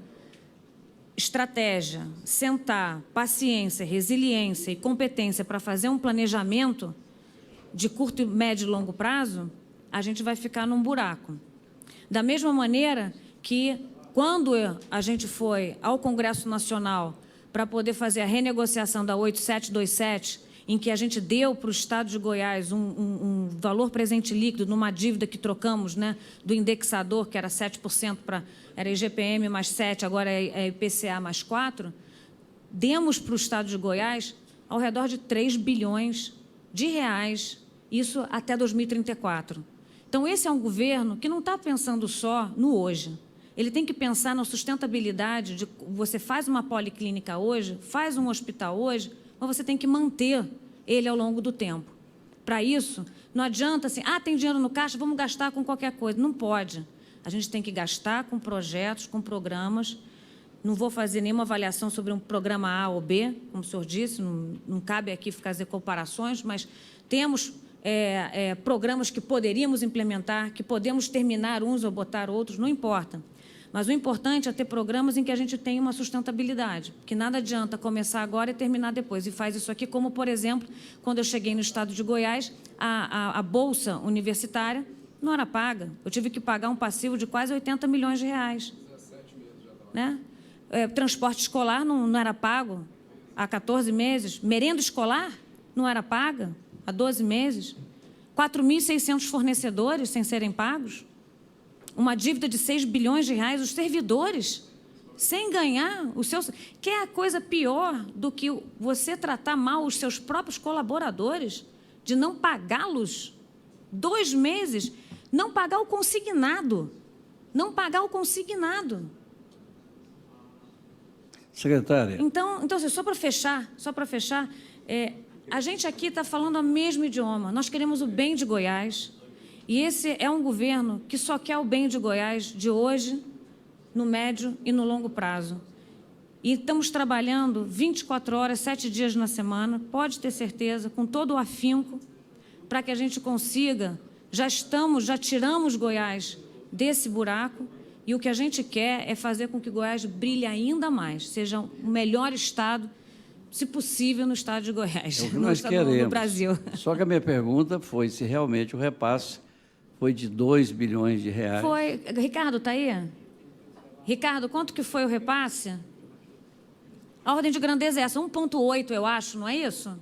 estratégia, sentar, paciência, resiliência e competência para fazer um planejamento de curto, médio e longo prazo, a gente vai ficar num buraco. Da mesma maneira que, quando a gente foi ao Congresso Nacional para poder fazer a renegociação da 8727, em que a gente deu para o estado de Goiás um valor presente líquido numa dívida que trocamos, né, do indexador, que era 7%, era IGPM mais 7%, agora é IPCA mais 4%, demos para o estado de Goiás ao redor de 3 bilhões de reais, isso até 2034. Então, esse é um governo que não está pensando só no hoje. Ele tem que pensar na sustentabilidade de você faz uma policlínica hoje, faz um hospital hoje, mas você tem que manter ele ao longo do tempo. Para isso, não adianta assim, tem dinheiro no caixa, vamos gastar com qualquer coisa. Não pode. A gente tem que gastar com projetos, com programas. Não vou fazer nenhuma avaliação sobre um programa A ou B, como o senhor disse, não cabe aqui fazer comparações, mas temos programas que poderíamos implementar, que podemos terminar uns ou botar outros, não importa. Mas o importante é ter programas em que a gente tenha uma sustentabilidade, que nada adianta começar agora e terminar depois. E faz isso aqui, como, por exemplo, quando eu cheguei no estado de Goiás, a bolsa universitária não era paga. Eu tive que pagar um passivo de quase 80 milhões de reais. 17 meses já tá. Né? Transporte escolar não era pago há 14 meses. Merenda escolar não era paga há 12 meses. 4.600 fornecedores sem serem pagos. Uma dívida de 6 bilhões de reais. Os servidores sem ganhar o seu... Que é a coisa pior do que você tratar mal os seus próprios colaboradores, de não pagá-los 2 meses, não pagar o consignado. Não pagar o consignado. Secretária. Então assim, só para fechar, a gente aqui está falando o mesmo idioma. Nós queremos o bem de Goiás. E esse é um governo que só quer o bem de Goiás de hoje, no médio e no longo prazo. E estamos trabalhando 24 horas, 7 dias na semana, pode ter certeza, com todo o afinco, para que a gente consiga, já tiramos Goiás desse buraco, e o que a gente quer é fazer com que Goiás brilhe ainda mais, seja o melhor estado, se possível, no estado de Goiás, É o que nós queremos. no Brasil. Só que a minha pergunta foi se realmente o repasse foi de 2 bilhões de reais. Foi. Ricardo, está aí? Ricardo, quanto que foi o repasse? A ordem de grandeza é essa, 1,8, eu acho, não é isso?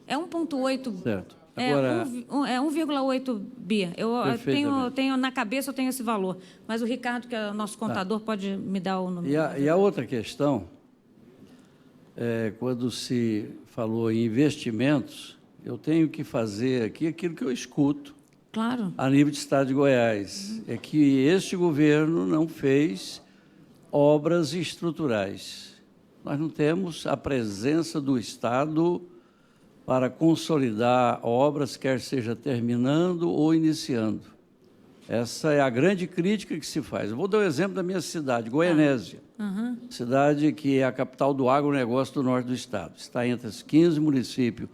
É 1,8. Certo. Agora, é 1,8 bi. Eu tenho na cabeça, eu tenho esse valor. Mas o Ricardo, que é o nosso contador, pode me dar o número. E a outra questão, quando se falou em investimentos, eu tenho que fazer aqui aquilo que eu escuto. Claro. A nível de Estado de Goiás, é que este governo não fez obras estruturais. Nós não temos a presença do Estado para consolidar obras, quer seja terminando ou iniciando. Essa é a grande crítica que se faz. Eu vou dar o exemplo da minha cidade, Goianésia, cidade que é a capital do agronegócio do norte do estado. Está entre os 15 municípios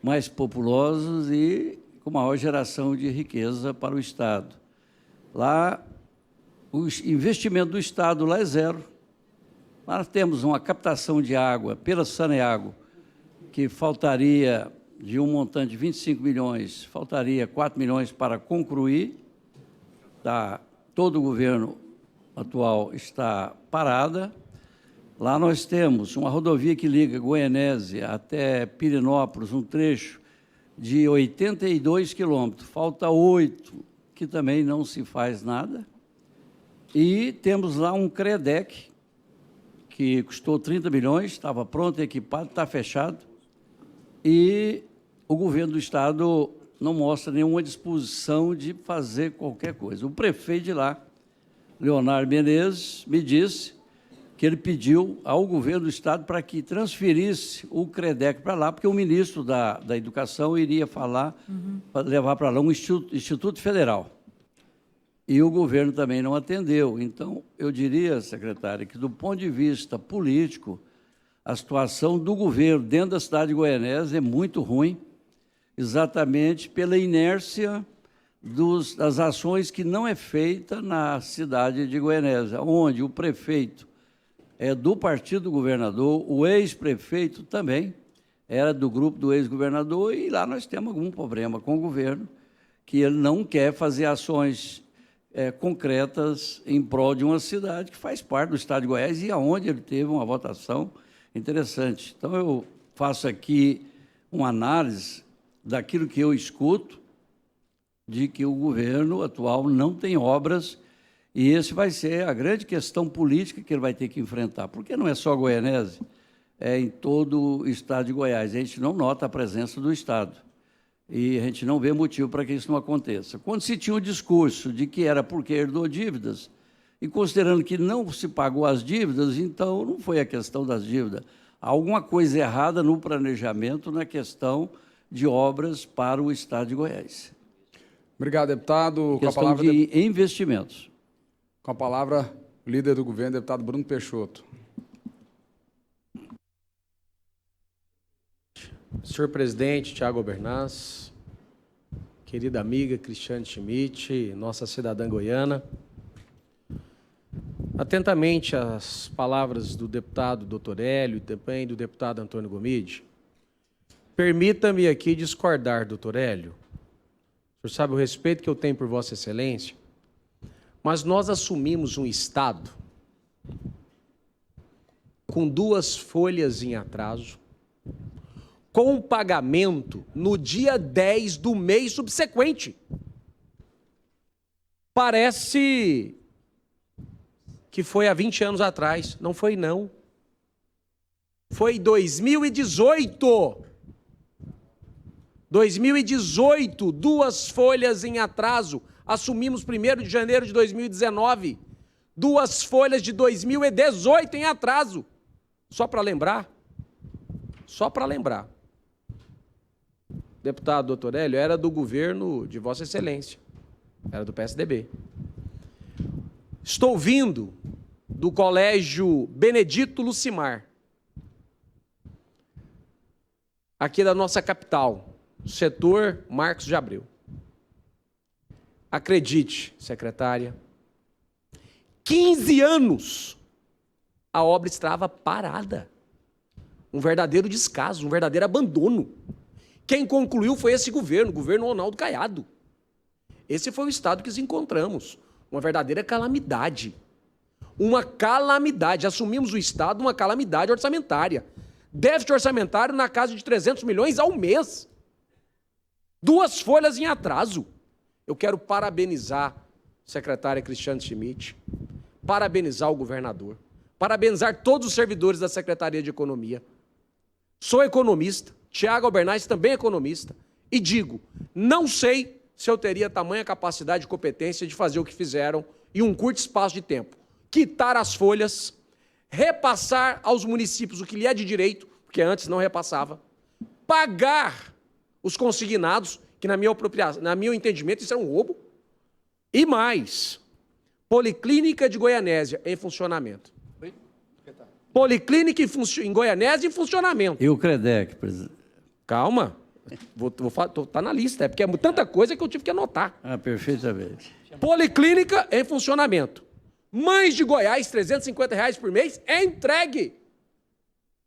mais populosos e com maior geração de riqueza para o estado. Lá, o investimento do estado lá é zero. Nós temos uma captação de água pela Saneago, que faltaria, de um montante de 25 milhões, faltaria 4 milhões para concluir. Todo o governo atual está parada. Lá nós temos uma rodovia que liga Goianésia até Pirenópolis, um trecho de 82 quilômetros. Falta 8, que também não se faz nada. E temos lá um CREDEC, que custou 30 milhões, estava pronto, equipado, está fechado. E o governo do estado não mostra nenhuma disposição de fazer qualquer coisa. O prefeito de lá, Leonardo Menezes, me disse que ele pediu ao governo do estado para que transferisse o CREDEC para lá, porque o ministro da Educação iria levar para lá um instituto federal. E o governo também não atendeu. Então, eu diria, secretária, que do ponto de vista político, a situação do governo dentro da cidade de Goianésia é muito ruim, exatamente pela inércia das ações que não é feita na cidade de Goianésia, onde o prefeito é do partido do governador, o ex-prefeito também era do grupo do ex-governador, e lá nós temos algum problema com o governo, que ele não quer fazer ações concretas em prol de uma cidade que faz parte do estado de Goiás e aonde ele teve uma votação interessante. Então, eu faço aqui uma análise daquilo que eu escuto, de que o governo atual não tem obras, e esse vai ser a grande questão política que ele vai ter que enfrentar, porque não é só Goianésia, é em todo o estado de Goiás. A gente não nota a presença do Estado, e a gente não vê motivo para que isso não aconteça. Quando se tinha o discurso de que era porque herdou dívidas, e considerando que não se pagou as dívidas, então não foi a questão das dívidas. Há alguma coisa errada no planejamento, na questão de obras para o estado de Goiás. Obrigado, deputado. Questão de investimentos. Com a palavra, o líder do governo, deputado Bruno Peixoto. Senhor presidente Tiago Albernaz, querida amiga Cristiane Schmidt, nossa cidadã goiana, atentamente as palavras do deputado Dr. Hélio e também do deputado Antônio Gomide. Permita-me aqui discordar, doutor Hélio. O senhor sabe o respeito que eu tenho por Vossa Excelência, mas nós assumimos um Estado com 2 folhas em atraso, com pagamento no dia 10 do mês subsequente. Parece que foi há 20 anos atrás. Não foi, não. Foi 2018. 2018, 2 folhas em atraso. Assumimos 1º de janeiro de 2019. 2 folhas de 2018 em atraso. Só para lembrar. Só para lembrar. Deputado doutor Hélio era do governo de Vossa Excelência. Era do PSDB. Estou vindo do Colégio Benedito Lucimar, aqui da nossa capital, setor Marcos de Abreu. Acredite, secretária, 15 anos a obra estava parada. Um verdadeiro descaso, um verdadeiro abandono. Quem concluiu foi esse governo, o governo Ronaldo Caiado. Esse foi o estado que nos encontramos. Uma verdadeira calamidade. Uma calamidade. Assumimos o Estado uma calamidade orçamentária. Déficit orçamentário na casa de 300 milhões ao mês. 2 folhas em atraso. Eu quero parabenizar a secretária Cristiane Schmidt, parabenizar o governador, parabenizar todos os servidores da Secretaria de Economia. Sou economista, Tiago Albernaz também é economista, e digo, não sei se eu teria tamanha capacidade e competência de fazer o que fizeram em um curto espaço de tempo. Quitar as folhas, repassar aos municípios o que lhe é de direito, porque antes não repassava, pagar os consignados, que na meu entendimento isso é um roubo, e mais, Policlínica de Goianésia em funcionamento. Policlínica em Goianésia em funcionamento. E o CREDEC, presidente? Calma. Tá na lista, é porque é tanta coisa que eu tive que anotar. Ah, perfeitamente. Policlínica em funcionamento. Mães de Goiás, R$350 por mês, é entregue.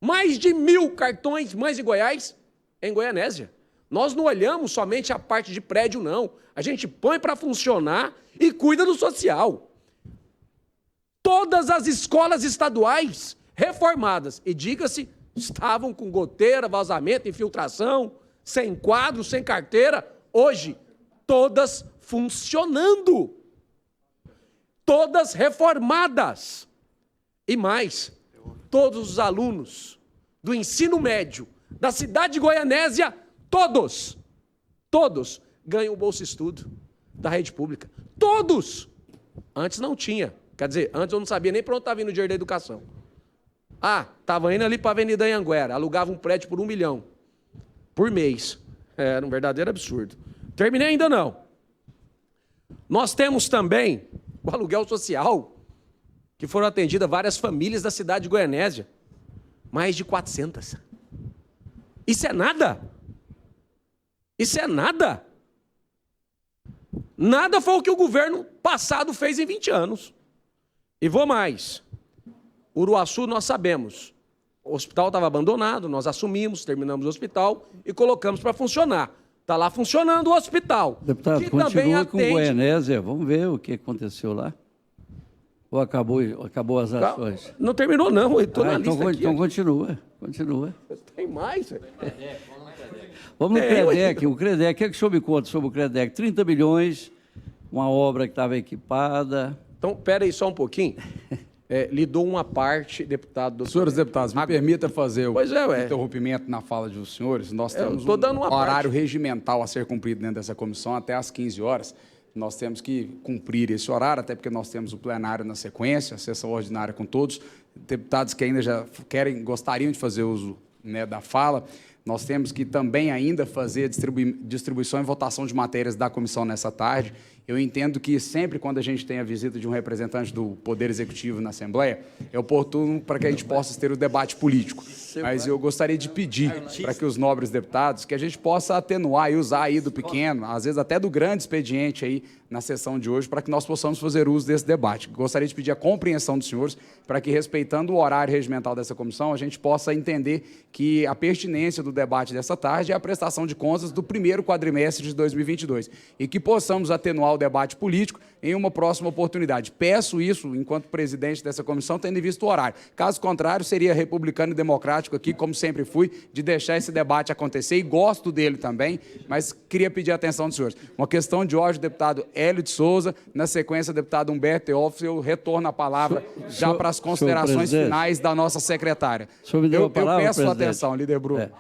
Mais de 1.000 cartões Mães de Goiás em Goianésia. Nós não olhamos somente a parte de prédio, não. A gente põe para funcionar e cuida do social. Todas as escolas estaduais reformadas, e diga-se, estavam com goteira, vazamento, infiltração, sem quadro, sem carteira, hoje, todas funcionando. Todas reformadas. E mais, todos os alunos do ensino médio da cidade de Goianésia, todos ganham o Bolsa Estudo da rede pública. Todos! Antes não tinha. Quer dizer, antes eu não sabia nem para onde estava indo o dinheiro da educação. Ah, estava indo ali para a Avenida Anhanguera, alugava um prédio por R$1 milhão por mês. Era um verdadeiro absurdo. Terminei ainda não. Nós temos também o aluguel social, que foram atendidas várias famílias da cidade de Goianésia. Mais de 400. Isso é nada? Isso é nada? Nada foi o que o governo passado fez em 20 anos. E vou mais. Uruaçu, nós sabemos. O hospital estava abandonado, nós assumimos, terminamos o hospital e colocamos para funcionar. Está lá funcionando o hospital. Deputado, que continua também com atende... Goianésia. Vamos ver o que aconteceu lá. Ou acabou as ações? Não terminou, não. Eu estou na lista aqui. Então continua. Tem mais. Vamos no CREDEC. O CREDEC, o que o senhor me conta sobre o CREDEC? 30 milhões, uma obra que estava equipada. Então, espera aí só um pouquinho. Lhe dou uma parte, deputado. Doutor. Senhores deputados, me permita fazer o ué. interrompimento na fala dos senhores. Nós temos dando uma horário parte. regimental a ser cumprido dentro dessa comissão até às 15 horas. Nós temos que cumprir esse horário, até porque nós temos o plenário na sequência, a sessão ordinária com todos. Deputados que ainda gostariam de fazer uso, né, da fala. Nós temos que também ainda fazer distribuição e votação de matérias da comissão nessa tarde. Eu entendo que sempre quando a gente tem a visita de um representante do Poder Executivo na Assembleia, é oportuno para que a gente possa ter o debate político. Mas eu gostaria de pedir para que os nobres deputados, que a gente possa atenuar e usar aí do pequeno, às vezes até do grande expediente aí na sessão de hoje, para que nós possamos fazer uso desse debate. Gostaria de pedir a compreensão dos senhores para que, respeitando o horário regimental dessa comissão, a gente possa entender que a pertinência do debate dessa tarde é a prestação de contas do primeiro quadrimestre de 2022 e que possamos atenuar o debate político em uma próxima oportunidade. Peço isso, enquanto presidente dessa comissão, tendo em vista o horário. Caso contrário, seria republicano e democrático aqui, como sempre fui, de deixar esse debate acontecer, e gosto dele também, mas queria pedir a atenção dos senhores. Uma questão de ordem, deputado Hélio de Souza, na sequência, deputado Humberto Teófilo, eu retorno a palavra já para as considerações finais da nossa secretária. Eu peço a atenção, líder Bruno.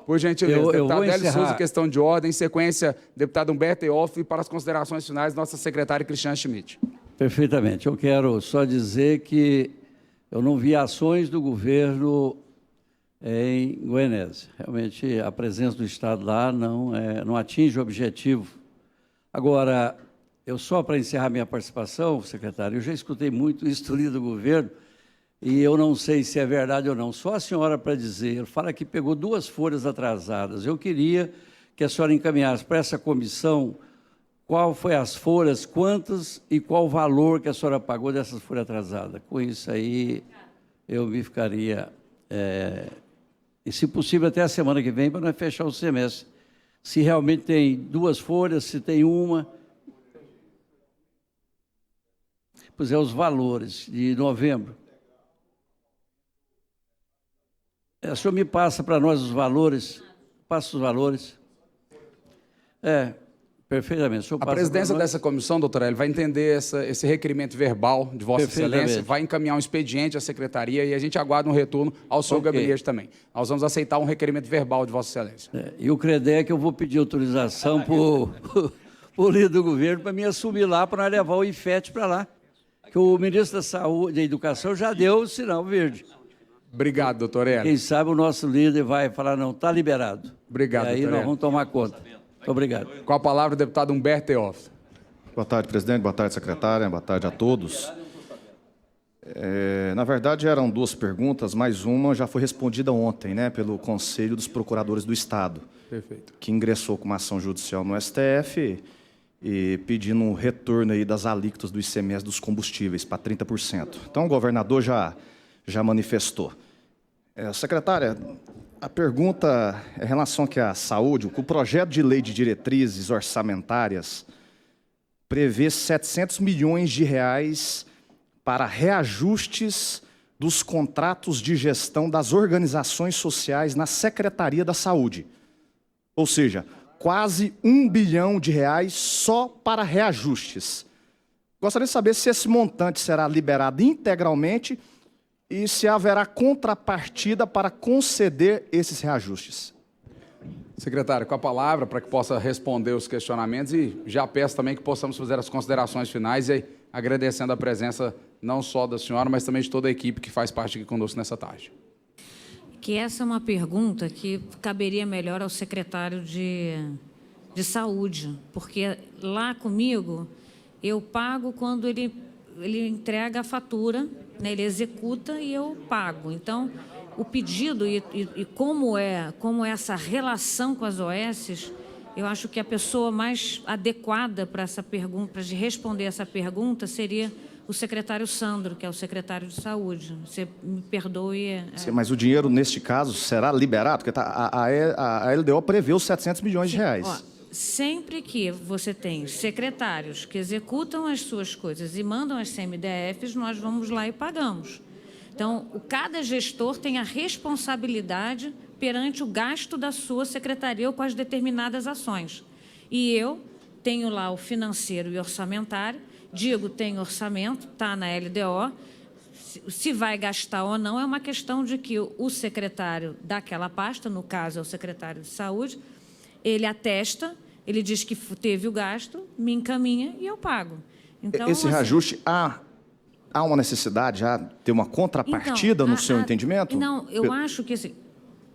Por gentileza, deputado Hélio de Souza, questão de ordem. Em sequência, deputado Humberto Teófilo, e para as considerações finais, nossa secretária Cristiane Schmidt. Perfeitamente. Eu quero só dizer que eu não vi ações do governo em Goianésia. Realmente, a presença do Estado lá não atinge o objetivo. Agora, eu só para encerrar minha participação, secretário, eu já escutei muito isso do líder do governo, e eu não sei se é verdade ou não. Só a senhora para dizer, fala que pegou 2 folhas atrasadas. Eu queria que a senhora encaminhasse para essa comissão qual foi as folhas, quantas e qual o valor que a senhora pagou dessas folhas atrasadas. Com isso aí, eu me ficaria, e se possível até a semana que vem, para nós fechar o semestre. Se realmente tem 2 folhas, se tem uma. Pois é, os valores de novembro. O senhor me passa para nós os valores, passa os valores. Perfeitamente. A presidência dessa comissão, doutor Hélio, vai entender esse requerimento verbal de Vossa Excelência, vai encaminhar um expediente à secretaria e a gente aguarda um retorno ao seu gabinete também. Nós vamos aceitar um requerimento verbal de Vossa Excelência. E o CREDEC eu vou pedir autorização para o líder do governo para me assumir lá, para levar o IFET para lá. Que o ministro da Saúde e da Educação já deu o sinal verde. Obrigado, doutor Hélio. Quem sabe o nosso líder vai falar, não, está liberado. Obrigado, doutor Hélio. E aí nós vamos tomar conta. Muito obrigado. Com a palavra, o deputado Humberto Teófilo. Boa tarde, presidente. Boa tarde, secretária. Boa tarde a todos. Na verdade, eram 2 perguntas, mas uma já foi respondida ontem, né, pelo Conselho dos Procuradores do Estado. Perfeito. Que ingressou com uma ação judicial no STF e pedindo um retorno aí das alíquotas do ICMS dos combustíveis para 30%. Então, o governador já manifestou. Secretária, a pergunta é em relação aqui à saúde. O projeto de lei de diretrizes orçamentárias prevê 700 milhões de reais para reajustes dos contratos de gestão das organizações sociais na Secretaria da Saúde. Ou seja, quase 1 bilhão de reais só para reajustes. Gostaria de saber se esse montante será liberado integralmente e se haverá contrapartida para conceder esses reajustes. Secretário, com a palavra para que possa responder os questionamentos e já peço também que possamos fazer as considerações finais e agradecendo a presença não só da senhora, mas também de toda a equipe que faz parte aqui conosco nessa tarde. Que essa é uma pergunta que caberia melhor ao secretário de Saúde, porque lá comigo eu pago quando ele entrega a fatura, né, ele executa e eu pago. Então, o pedido e como é essa relação com as OS, eu acho que a pessoa mais adequada para essa pergunta, para responder essa pergunta, seria o secretário Sandro, que é o secretário de Saúde. Você me perdoe. Sim, mas o dinheiro, neste caso, será liberado? Porque a LDO prevê os 700 milhões de reais. Ó, sempre que você tem secretários que executam as suas coisas e mandam as CMDFs, nós vamos lá e pagamos. Então, cada gestor tem a responsabilidade perante o gasto da sua secretaria ou com as determinadas ações. E eu tenho lá o financeiro e orçamentário, digo, tem orçamento, está na LDO, se vai gastar ou não é uma questão de que o secretário daquela pasta, no caso é o secretário de Saúde, ele atesta, ele diz que teve o gasto, me encaminha e eu pago. Então, esse reajuste, há uma necessidade, há ter uma contrapartida no seu entendimento? Não, eu acho que assim,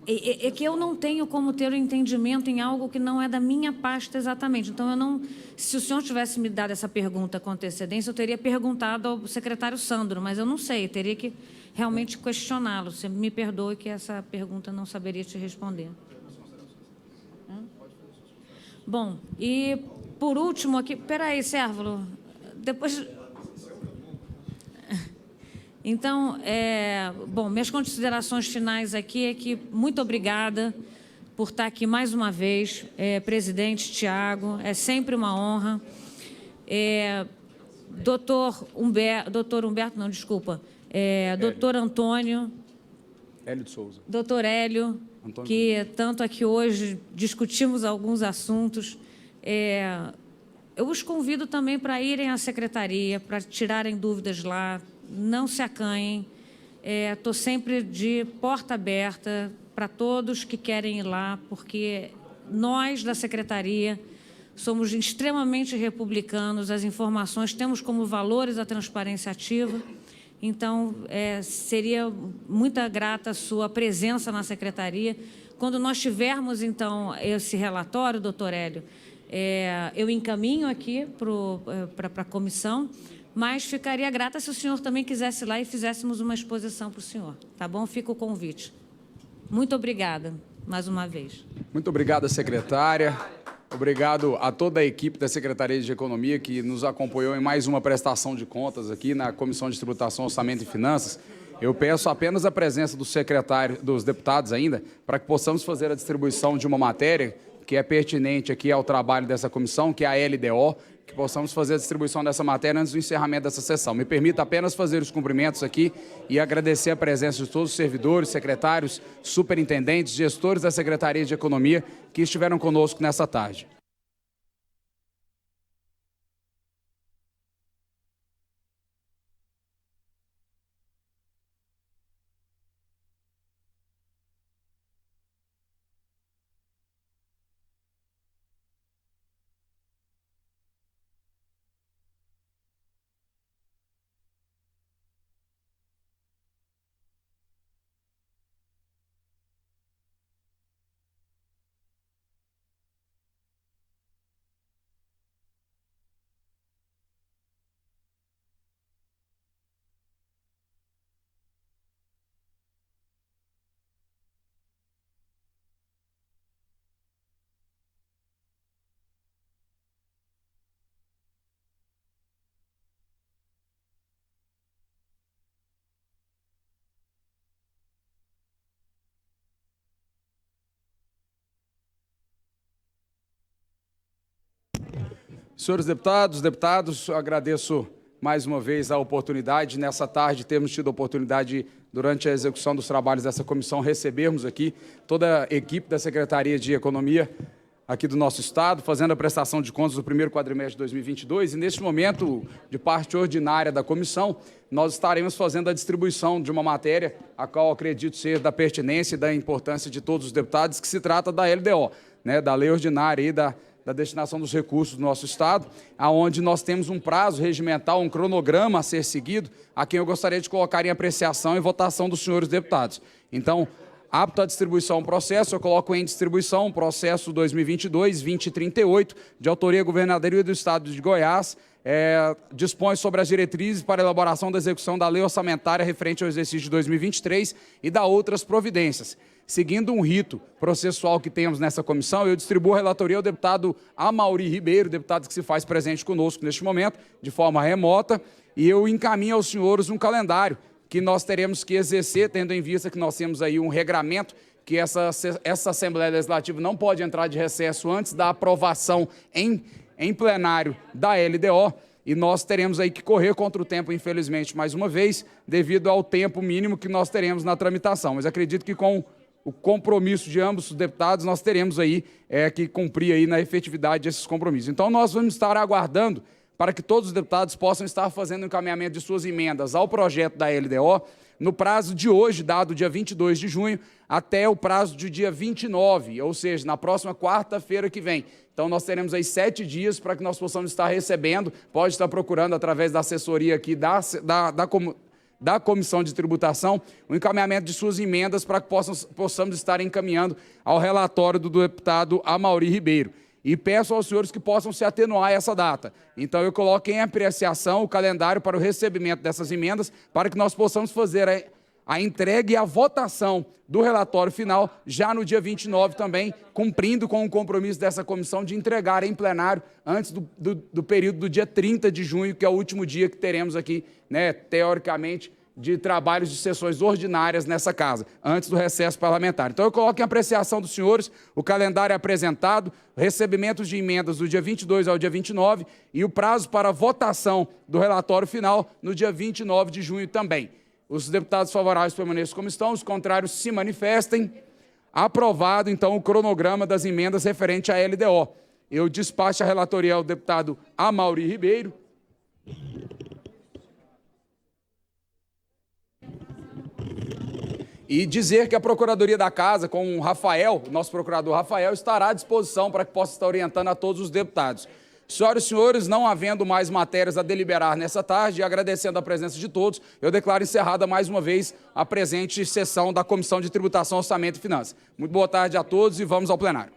É que eu não tenho como ter o entendimento em algo que não é da minha pasta exatamente. Então, eu não... Se o senhor tivesse me dado essa pergunta com antecedência, eu teria perguntado ao secretário Sandro, mas eu não sei, eu teria que realmente questioná-lo. Você me perdoe que essa pergunta não saberia te responder. Bom, e por último aqui... Peraí, Cérvulo, depois... Então, bom, minhas considerações finais aqui é que muito obrigada por estar aqui mais uma vez, presidente Tiago, é sempre uma honra. Doutor Humberto, não, desculpa, doutor Antônio, Hélio de Souza. doutor Hélio, Antônio. que tanto aqui hoje discutimos alguns assuntos. Eu os convido também para irem à secretaria, para tirarem dúvidas lá. Não se acanhem, estou sempre de porta aberta para todos que querem ir lá, porque nós, da Secretaria, somos extremamente republicanos, as informações, temos como valores a transparência ativa, então, seria muito grata a sua presença na Secretaria. Quando nós tivermos, então, esse relatório, doutor Hélio, eu encaminho aqui para a comissão, mas ficaria grata se o senhor também quisesse ir lá e fizéssemos uma exposição para o senhor. Tá bom? Fica o convite. Muito obrigada, mais uma vez. Muito obrigado, secretária. Obrigado a toda a equipe da Secretaria de Economia que nos acompanhou em mais uma prestação de contas aqui na Comissão de Tributação, Orçamento e Finanças. Eu peço apenas a presença do secretário, dos deputados ainda, para que possamos fazer a distribuição de uma matéria que é pertinente aqui ao trabalho dessa comissão, que é a LDO, que possamos fazer a distribuição dessa matéria antes do encerramento dessa sessão. Me permita apenas fazer os cumprimentos aqui e agradecer a presença de todos os servidores, secretários, superintendentes, gestores da Secretaria de Economia que estiveram conosco nessa tarde. Senhores deputados, eu agradeço mais uma vez a oportunidade. Nessa tarde, temos tido a oportunidade, durante a execução dos trabalhos dessa comissão, recebermos aqui toda a equipe da Secretaria de Economia aqui do nosso Estado, fazendo a prestação de contas do primeiro quadrimestre de 2022. E, neste momento, de parte ordinária da comissão, nós estaremos fazendo a distribuição de uma matéria, a qual acredito ser da pertinência e da importância de todos os deputados, que se trata da LDO, né, da Lei Ordinária e da destinação dos recursos do nosso Estado, onde nós temos um prazo regimental, um cronograma a ser seguido, a quem eu gostaria de colocar em apreciação e votação dos senhores deputados. Então, apto à distribuição o processo, eu coloco em distribuição o processo 2022-2038, de autoria Governadoria do Estado de Goiás, dispõe sobre as diretrizes para a elaboração da execução da lei orçamentária referente ao exercício de 2023 e da outras providências. Seguindo um rito processual que temos nessa comissão, eu distribuo a relatoria ao deputado Amaury Ribeiro, deputado que se faz presente conosco neste momento, de forma remota, e eu encaminho aos senhores um calendário que nós teremos que exercer, tendo em vista que nós temos aí um regramento que essa Assembleia Legislativa não pode entrar de recesso antes da aprovação em plenário da LDO, e nós teremos aí que correr contra o tempo, infelizmente, mais uma vez, devido ao tempo mínimo que nós teremos na tramitação. Mas acredito que com o compromisso de ambos os deputados, nós teremos aí que cumprir aí na efetividade desses compromissos. Então, nós vamos estar aguardando para que todos os deputados possam estar fazendo o encaminhamento de suas emendas ao projeto da LDO, no prazo de hoje, dado dia 22 de junho, até o prazo do dia 29, ou seja, na próxima quarta-feira que vem. Então, nós teremos aí 7 dias para que nós possamos estar recebendo, pode estar procurando através da assessoria aqui da Comissão de Tributação o encaminhamento de suas emendas para que possamos estar encaminhando ao relatório do deputado Amaury Ribeiro. E peço aos senhores que possam se atenuar a essa data. Então, eu coloco em apreciação o calendário para o recebimento dessas emendas, para que nós possamos fazer a entrega e a votação do relatório final já no dia 29 também, cumprindo com o compromisso dessa comissão de entregar em plenário antes do período do dia 30 de junho, que é o último dia que teremos aqui, né, teoricamente, de trabalhos de sessões ordinárias nessa casa, antes do recesso parlamentar. Então, eu coloco em apreciação dos senhores o calendário apresentado, recebimentos de emendas do dia 22 ao dia 29 e o prazo para votação do relatório final no dia 29 de junho também. Os deputados favoráveis permaneçam como estão, os contrários se manifestem. Aprovado, então, o cronograma das emendas referente à LDO. Eu despacho a relatoria ao deputado Amaury Ribeiro. E dizer que a Procuradoria da Casa, com o Rafael, nosso procurador Rafael, estará à disposição para que possa estar orientando a todos os deputados. Senhoras e senhores, não havendo mais matérias a deliberar nessa tarde, e agradecendo a presença de todos, eu declaro encerrada mais uma vez a presente sessão da Comissão de Tributação, Orçamento e Finanças. Muito boa tarde a todos e vamos ao plenário.